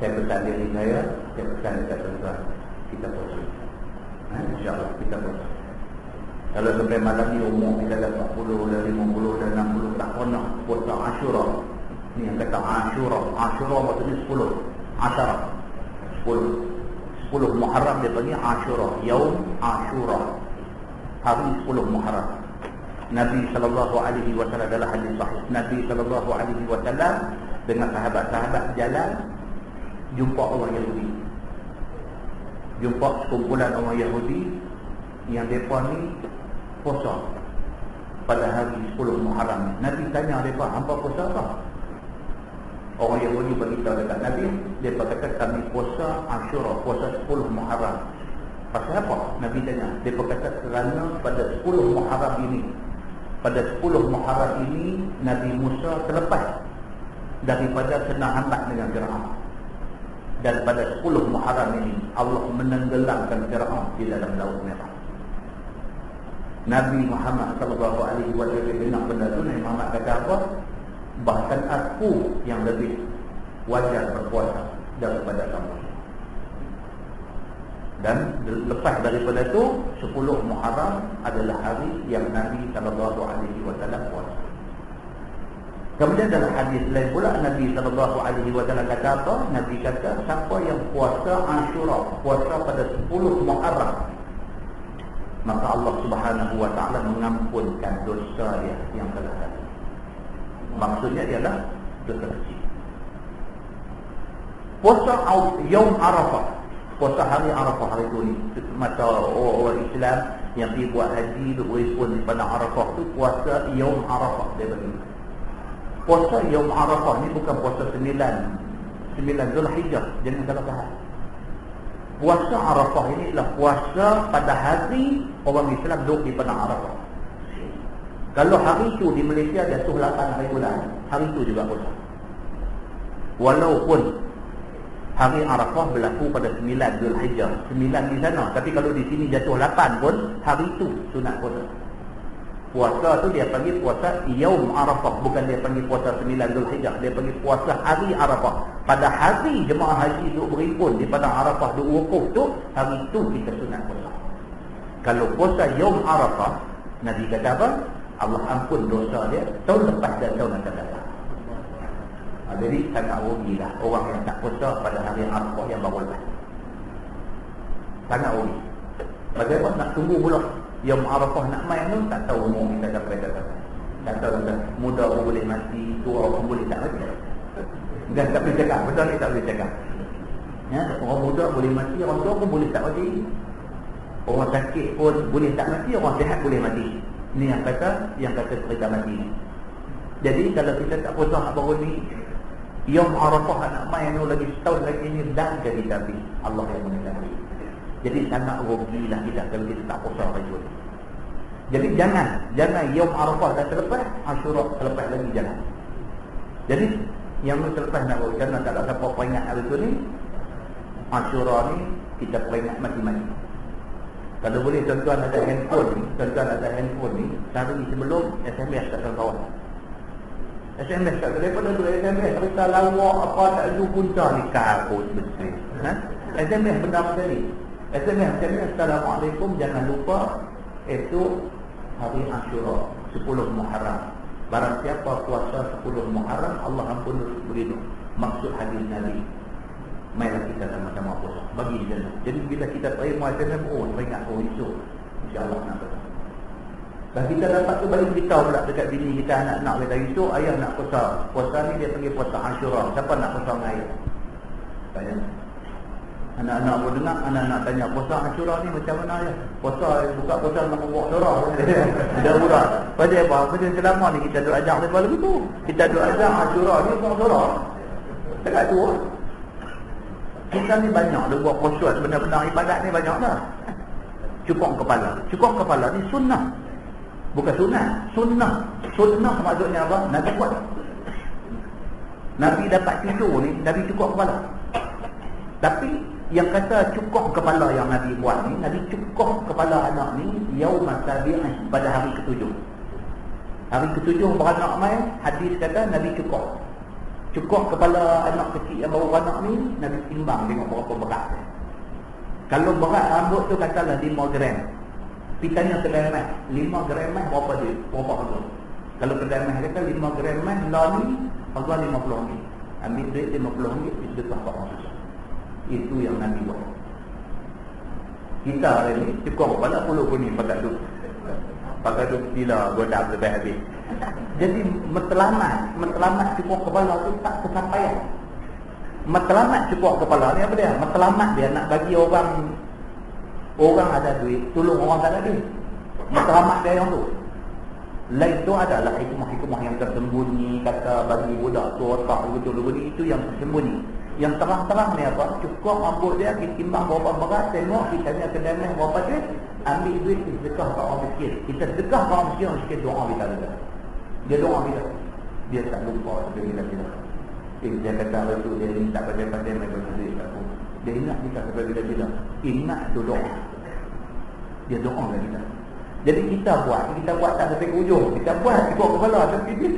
Saya pesan diri saya pesan dekat tuan-tuan, kita puasa. InsyaAllah kita puasa. Kalau sampai malam ni umur kita dah 40, dah 50, dah 60, tak pernah puasa Ashura. Ni yang kata Ashura. Ashura maksudnya 10. Ashara 10 Muharram dia panggil Ashura. Yaum Ashura, hari 10 Muharram. Nabi SAW adalah hadis sahih. Nabi SAW dengan sahabat-sahabat jalan, jumpa orang Yahudi. Jumpa sekumpulan orang Yahudi yang mereka ni puasa pada hari 10 Muharram. Nabi tanya mereka, hampa puasa apa? Orang Yahudi beritahu dekat Nabi, mereka kata kami puasa Ashura, puasa 10 Muharram. Pasal apa? Nabi tanya. Mereka kata kerana pada 10 Muharram ini, pada 10 Muharram ini Nabi Musa terlepas daripada kena hambat dengan Fir'aun. Dan pada 10 Muharram ini Allah menenggelamkan Fir'aun di dalam Laut Merah. Nabi Muhammad SAW dengar benda tu, Nabi Muhammad kata apa? Bahkan aku yang lebih wajar berpuasa daripada kamu. Dan lepas daripada itu 10 Muharram adalah hari yang Nabi SAW puasa. Kemudian dalam hadis lain pula Nabi SAW kata apa? Nabi kata siapa yang puasa Ashura, puasa pada 10 Muharram, maka Allah Subhanahu wa taala mengampunkan dosa dia yang telah lalu. Maksudnya ialah dosa kecil. Puasa Yaum Arafah puasa hari Arafah hari tu ni. Masa orang Islam yang pergi buat haji duk berhimpun di padang Arafah tu puasa Yaum Arafah dia bagi. Puasa Yaum Arafah ni bukan puasa 9 Zulhijjah, jangan salah faham. Puasa Arafah ini adalah puasa pada hari orang Islam duduk di padang Arafah. Kalau hari itu di Malaysia jatuh 8 hari bulan, hari itu juga puasa. Walaupun hari Arafah berlaku pada 9 Zulhijjah, 9 di sana, tapi kalau di sini jatuh 8 pun, hari itu sunat puasa. Puasa tu dia panggil puasa Yaum Arafah, bukan dia panggil puasa 9 Zulhijjah, dia panggil puasa hari Arafah. Pada hari jemaah haji duk berhimpun di padang Arafah duk wukuf tu, hari itu kita sunat puasa. Kalau puasa Yaum Arafah, Nabi kata apa? Allah ampun dosa dia tahun lepas dan tahun akan datang. Jadi sangat rugilah orang yang tak puasa pada hari Arafah yang baru lepas. Sangat rugi. Bagaimana nak tunggu pula Yaum Arafah nak main tu, tak tahu umur kita sampai tak tahu. Tak tahu tak. Muda pun boleh mati, tua pun boleh tak mati. Enggak, tak boleh cakap. Betul ni tak boleh cakap. Ya, orang muda boleh mati, orang tua pun boleh tak mati. Orang sakit pun boleh tak mati, orang sihat boleh mati. Ini yang kata cerita mati ni. Jadi kalau kita tak puasa hak baru ni, Yaum Arafah nak main tu lagi setahun lagi ni dah jadi tapi Allah yang mengetahui. Jadi sangat rugilah kita kalau kita tak puasa hari tu. Jadi jangan Yaum Arafah dah terlepas, Ashura terlepas lagi jangan. Jadi yang terlepas nak buat kerana tak ada siapa peringat hari tu ni, Ashura ni kita peringat mati-mati. Kalau boleh tuan-tuan ada handphone ni, sehari sebelum SMS kat kawan-kawan. SMS kat daripada tu SMS cerita lawak apa tak ada punca ni karut betul. SMS benda macam ni. SMS Assalamualaikum, jangan lupa itu hari Ashura 10 Muharram. Barang siapa puasa 10 Muharram, Allah ampun begitu. Maksud hadis Nabi. Marilah kita sama-sama puasa bagi dia. Jadi bila kita terima SMS, ingat itu insya-Allah nak puasa. Dan kita dapat tu balik beritahu pula dekat bini kita, anak-anak kita itu ayah nak puasa. Puasa ni dia panggil puasa Ashura. Siapa nak puasa dengan ayah? Tanya. Anak-anak pun dengar, anak-anak tanya, puasa Ashura ni macam mana ya? Puasa, buka puasa nak membuat surah. Sudah murah. Pada apa? Pada selama ni kita duk ajak mereka begitu. Kita duk ajak Ashura ni buat surah. Dekat tu. Kita ni banyak dah buat puasa, benar-benar ibadat ni banyak dah. Cukup kepala ni sunnah. Bukan sunnah. Sunnah maksudnya apa? Nabi buat. Nabi dapat cucu ni, Nabi cukup kepala. Tapi yang kata cukup kepala yang Nabi buat ni, Nabi cukup kepala anak ni Yaum Sabi'ah, pada hari ke-7. Hari ke-7 beranak mai, hadis kata Nabi cukup kepala anak kecil yang baru beranak ni, Nabi timbang tengok berapa berat dia. Kalau berat rambut tu katalah 5 gram. Pitanya kedai emas 5 gram emas berapa dia? Berapa harga? Kalau kedai emas kata 5 gram emas lah ni harga RM50. Ambil duit RM50, sedekah kat orang susah. Itu yang Nabi buat. Kita hari ni cukup kepala puluh kuning pakai duk gila godam lebih habis. Jadi matlamat cukup kepala tu tak kesampaian. Matlamat cukup kepala ni apa dia? Matlamat dia nak bagi orang ada duit, tolong orang tak ada duit. Matlamat dia yang tu. Lain tu adalah hikmah-hikmah yang tersembunyi, kata bagi budak tu otak betul-betul itu yang tersembunyi. Yang terang-terang ni apa? Cukup rambut dia, kita timbang berapa berat, tengok kita ni kedai ni berapa duit, ambil duit sedekah kat orang miskin. Kita sedekah kat orang miskin doa kita ada. Dia doa kita. Dia tak lupa sampai bila-bila. Dia kata tu dia ni tak pandai-pandai main bagi duit kat aku. Dia ingat kita sampai bila-bila. Ingat tu doa. Dia doa kat kita. Jadi kita buat tak sampai ujung. Kita buat cukup kepala, tapi dia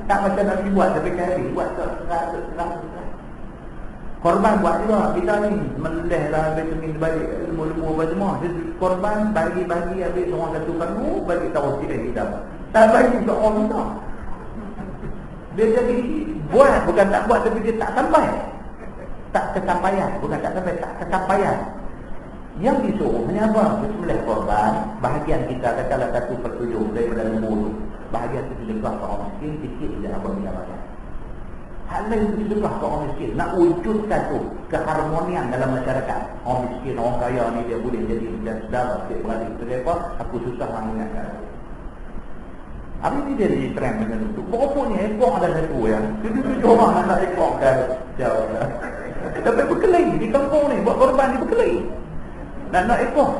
tak macam Nabi buat sampai ke hari. Buat serang. Korban buat juga. Kita ni meleleh lah habis seming balik ilmu-ilmu apa semua. Jadi korban bagi-bagi habis orang satu kanu, bagi tahu sikit kita. Tak bagi ke orang kita. Dia jadi buat, bukan tak buat, tapi dia tak sampai. Tak kesampaian, bukan tak sampai, tak kesampaian. Yang disuruh hanya apa? Sembelih korban, bahagian kita katalah 1/7 daripada lembu tu. Bahagian tu sedekah ke orang miskin, sikit je apa kita makan. Hal lain itu sedekah ke orang miskin. Nak wujudkan tu keharmonian dalam masyarakat. Orang miskin, orang kaya ni dia boleh jadi saudara sikit beradik. Sebab apa? Aku susah nak ingatkan. Habis ni dia jadi trend dengan itu. Berapa ni ekor ada satu ya. 7 orang nak ekor kan. Jauh lah. Tapi berkelahi di kampung ni. Buat korban ni berkelahi. Nak ekor.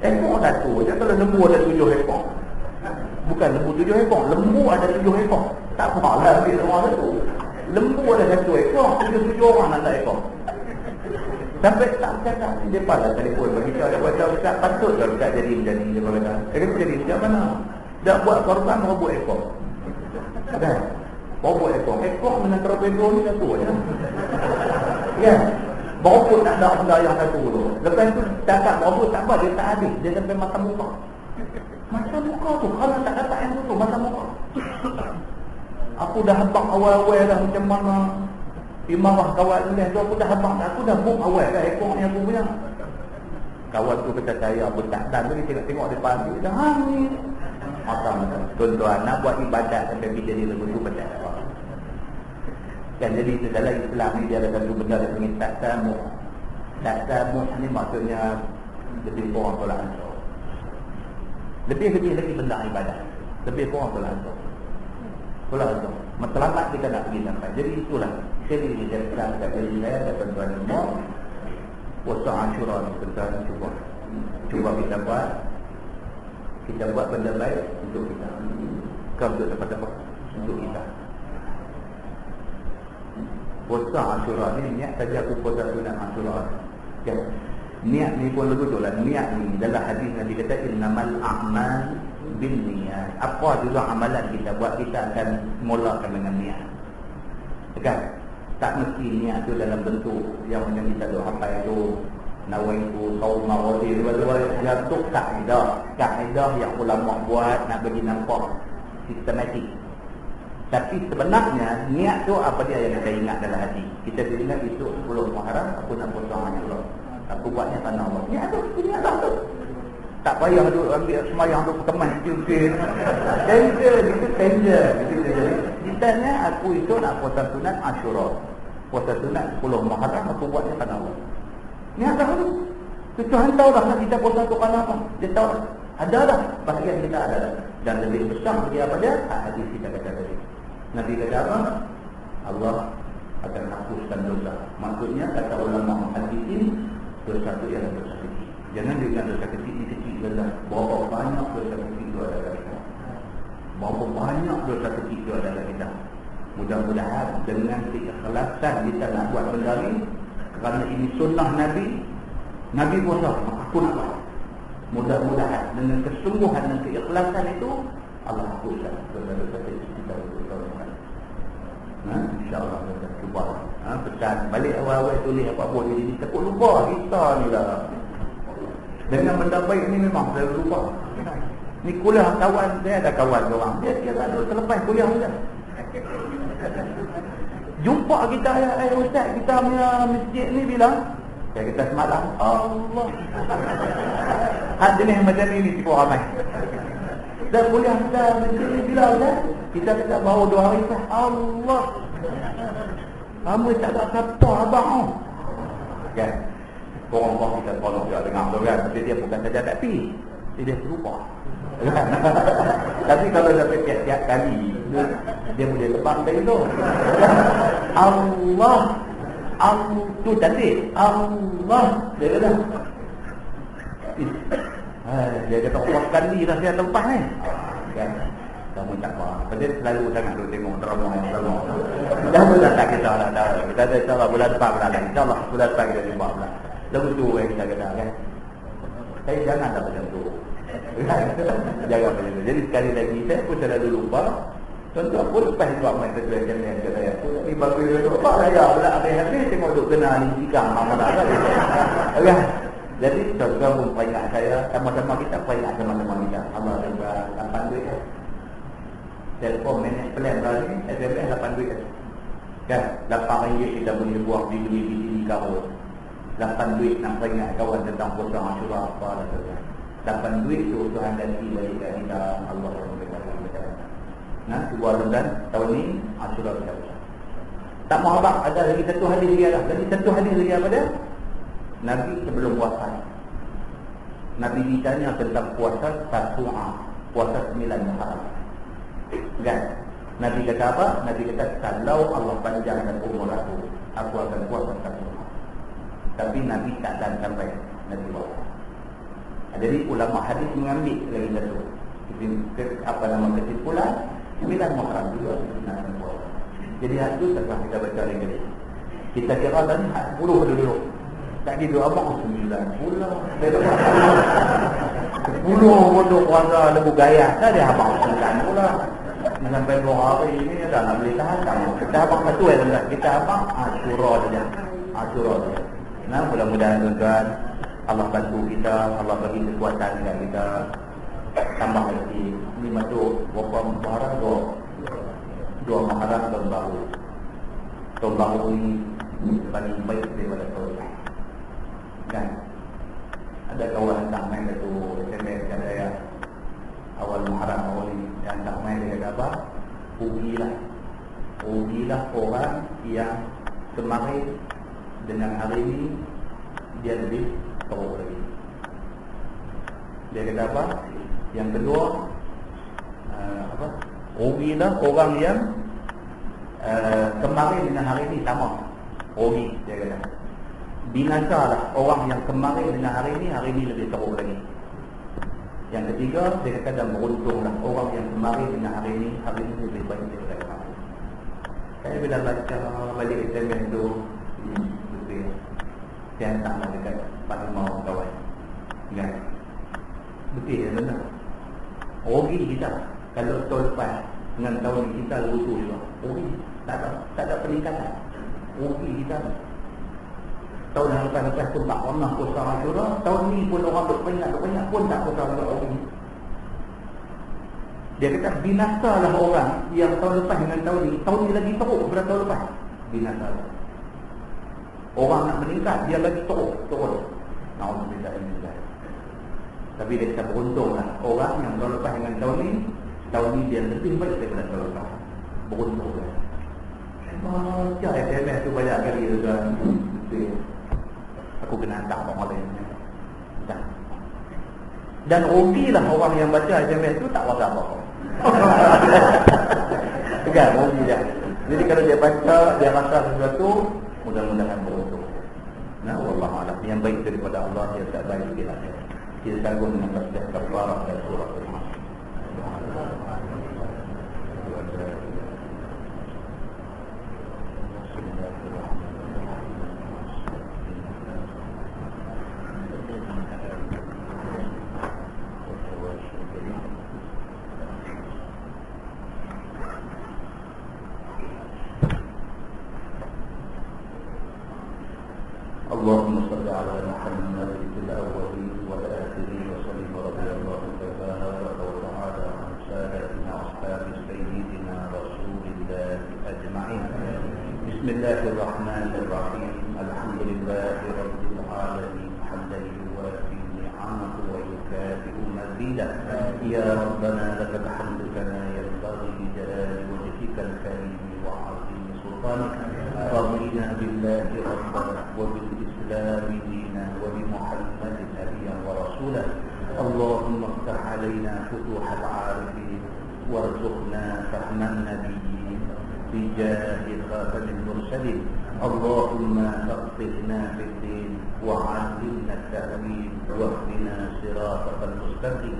Ekor satu. Macam kalau lembu ada 7 ekor. Bukan lembu 7 ekor. Lembu ada 7 ekor. Tak apalah ambil orang satu. Lembu ada 1 ekor. 7 orang nak ekor. Sampai tak cakap. Dia pala telefon bagi tahu. Dia kata Ustaz patut tak Ustaz jadi macam ni. Dia kata. Dia kata jadi macam mana? Dah buat korban berapa ekor? Kan? Berapa ekor? Ekor dengan torpedo ni satu je. Ya. Berapa tak ada benda yang satu tu. Lepas tu cakap berapa tak apa. Dia tak habis. Dia sampai mata muka. Mata muka tu. Kalau tak dapat yang tu mata muka. Aku dah habang awal-awal dah macam mana. Imarah kawan ni tu aku dah habang. Aku dah book awal dah ekor ni aku punya. Kawan tu kata saya pun tak dan lagi tengok-tengok depan dia. Dah ni. Macam-macam. Tuan-tuan nak buat ibadat sampai bila dia lagu tu baca. Kan jadi dalam Islam ni dia ada satu benda dia panggil taksamuh. Taksamuh ni maksudnya lebih kurang tolak ansur. Lebih-lebih lagi benda ibadat. Lebih kurang tolak ansur. Tolak ansur. Matlamat kita nak pergi sampai. Jadi itulah. Saya dijelaskan kat diri saya dan tuan-tuan semua. Puasa Ashura ni tuan-tuan cuba kita buat benda baik untuk kita. Bukan untuk siapa-siapa. Untuk kita. Puasa Ashura ni niat saja aku puasa sunat Ashura. Okay. Niat ni pun betul lah. Niat ni dalam hadis Nabi kata innamal a'mal bin niat. Apa juga amalan kita buat kita akan mulakan dengan niat. Kan? Tak mesti niat tu dalam bentuk yang macam kita duk hafal tu. Nawaitu sauma wadi dia tu kaedah yang ulama buat nak bagi nampak sistematik. Tapi sebenarnya niat tu apa dia yang kita ingat dalam hati. Kita ingat itu 10 Muharram aku nak puasa Allah. Aku buatnya kerana Allah. Niat tu tu. Tak payah duk ambil sembahyang duk kemas sikit. Tender gitu. Ditanya aku itu nak puasa sunat Ashura. Puasa sunat 10 Muharram aku buatnya kerana Allah. Niat dah tu. Tuhan tahu dah kita puasa tu kerana apa. Dia tahu ada dah. Bahagian kita ada dah. Dan lebih besar dia apa dia? Hadis kita kata tadi. Nabi kata apa? Allah akan hapuskan dosa. Maksudnya kata ulama hadis dosa itu ialah dosa kecil. Jangan dengan dosa kecil ni kecil saja. Berapa banyak dosa kecil itu ada dalam kita. Berapa banyak dosa kecil itu ada dalam kita. Mudah-mudahan dengan keikhlasan kita nak buat benda ni. Kerana ini sunnah Nabi. Nabi puasa, maka aku nak buat. Mudah-mudahan dengan kesungguhan dan keikhlasan itu Allah hapuskan dosa-dosa kita untuk tahun. InsyaAllah kita cuba. Pesan balik awal-awal tulis apa buat jadi takut lupa kita ni lah. Dengan benda baik ni memang saya lupa. Ni kuliah kawan, saya ada kawan orang. Dia kira selepas kuliah saja. Jumpa kita Ustaz, kita punya masjid ni bilang ya kita semalam Allah. Jenis macam ni tipu ramai. Dan kuliah kita masjid ni bilang kan kita kata baru 2 hari sah Allah. Kamu tak ada siapa abang. Kan? Orang-orang kita tolong dia dengar tu kan. Tapi dia bukan saja tak pi. Dia terlupa. Tapi kalau sampai tiap-tiap kali dia boleh lepas dari tu. Allah tu tadi Allah dia kata dia kata kuat kali dah saya lepas ni kan. Kamu tak apa. Dia selalu sangat duk tengok drama yang drama. Dah bulan tak kita dah. Kita ada insyaAllah bulan depan berada. InsyaAllah bulan depan kita jumpa pula. Lagu tu yang kita kata kan. Saya janganlah macam tu. Jangan macam tu. Jadi sekali lagi saya pun selalu lupa. Contoh aku lepas buat main terjual jaminan ke saya. Ni bagus dia tu. Pak saya pula habis-habis tengok duk kena ni cikang. Mana tak ada. Okay. Jadi contoh pun peringat saya. Sama-sama kita peringat sama-sama kita. Allah juga 8 duit. Telefon manage plan tadi, SMS 8 duit. Kan? 8 ringgit kita boleh buat beli biji kau. 8 duit nak peringat kawan tentang puasa Ashura apa dan sebagainya. 8 duit tu Tuhan ganti bagi kita Allah SWT. Nah, 2 bulan tahun ni Ashura kita puasa. Tak mau abang, ada lagi satu hadis dia lah. Jadi satu hadis dia pada Nabi sebelum wafat. Nabi ditanya tentang puasa Tasu'a, puasa 9 Muharram. Kan? Nabi kata apa? Nabi kata, kalau Allah panjangkan umur aku akan puasa Tasu'a. Tapi Nabi tak dan sampai Nabi wafat. Jadi ulama hadis mengambil lagi satu. Apa nama kesimpulan? 9 Muharram juga nak puasa. Jadi hak tu setelah kita baca lagi. Kita kira tadi hak 10 dulu. Tak kira abang 9 pula. 10 pun puasa lebu gaya. Tak ada abang 9 pula. Sampai 2 hari ini dah nak boleh tahan tak. Kita abang satu tuan. Kita abang Asyura saja. Asyura saja. Nah, mudah-mudahan tuan-tuan Allah bantu kita, Allah bagi kekuatan dekat kita. Tambah lagi ni masuk berapa Muharram dua Muharram tahun baru. Tahun baru ni paling baik daripada tahun lain. Kan? Ada kawan tak main satu SMS kat saya awal Muharram awal ni, yang tak main dia kata apa? Rugilah orang yang kemarin dengan hari ini dia lebih teruk lagi. Dia kata apa? Yang kedua, rugilah orang yang kemarin dengan hari ini sama. Rugi, dia kata. Binasalah orang yang kemarin dengan hari ini lebih teruk lagi. Yang ketiga, dia kata, dan beruntunglah orang yang kemarin dengan hari ini lebih baik daripada kemarin. Saya bila baca balik SMS tu, saya hantar dekat Panama kawan. Kan? Betul ya, benar. Rugi kita kalau tahun lepas dengan tahun ni kita lusuh juga. Rugi, tak ada peningkatan. Rugi kita. Tahun yang lepas pun tak pernah puasa Asyura. Tahun ni pun orang berpenyak pun tak puasa Asyura. Dia kata binasalah orang yang tahun lepas dengan tahun ni lagi teruk daripada tahun lepas. Binasalah. Orang nak meningkat, dia lagi teruk. Na'udzubillah min dzalik. Tapi dia kata beruntunglah orang yang tahun lepas dengan tahun ni dia lebih baik daripada tahun lepas. Beruntunglah. Baca SMS tu banyak kali tuan. Aku kena hantar orang lain. Dan rugilah orang yang baca SMS tu tak rasa apa-apa. Kan, rugi dah. Jadi kalau dia baca, dia rasa sesuatu, mudah-mudahan beruntung. Nah, wallahu a'lam. Yang baik daripada Allah, dia tak baik di akhirat. Kita tanggung dengan tasbih kafarah dan surah Al-Mas. اللهم صل على محمد في الأولين والآخرين وسلم رضي الله تبارك وتعالى عن سادتنا أصحاب سيدنا رسول الله أجمعين. بسم الله الرحمن الرحيم. الحمد لله رب العالمين حمدا يوافي نعمه ويكافئ مزيدا. يا ربنا لك الحمد كما ينبغي لجلال وجهك الكريم وعظيم سلطانك. رضينا بالله ربا وبالإسلام دينا وبمحمد نبيا ورسولا. اللهم افتح علينا فتوح العارفين وارزقنا فهم النبيين بجاه خاتم المرسلين. اللهم فقهنا في الدين وعلمنا التأويل واهدنا صراطك المستقيم.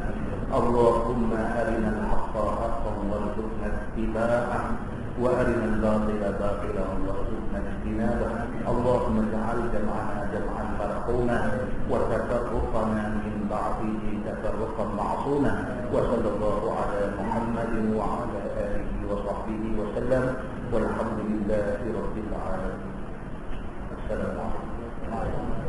اللهم أرنا الحق حقا وارزقنا اتباعه وأرنا الباطل باطلا وارزقنا اجتنابه. اللهم اجعل جمعنا جمعا مرحوما وتفرقنا من بعده تفرقا معصوما. وصلى الله على محمد وعلى آله وصحبه وسلم والحمد لله رب العالمين. السلام عليكم.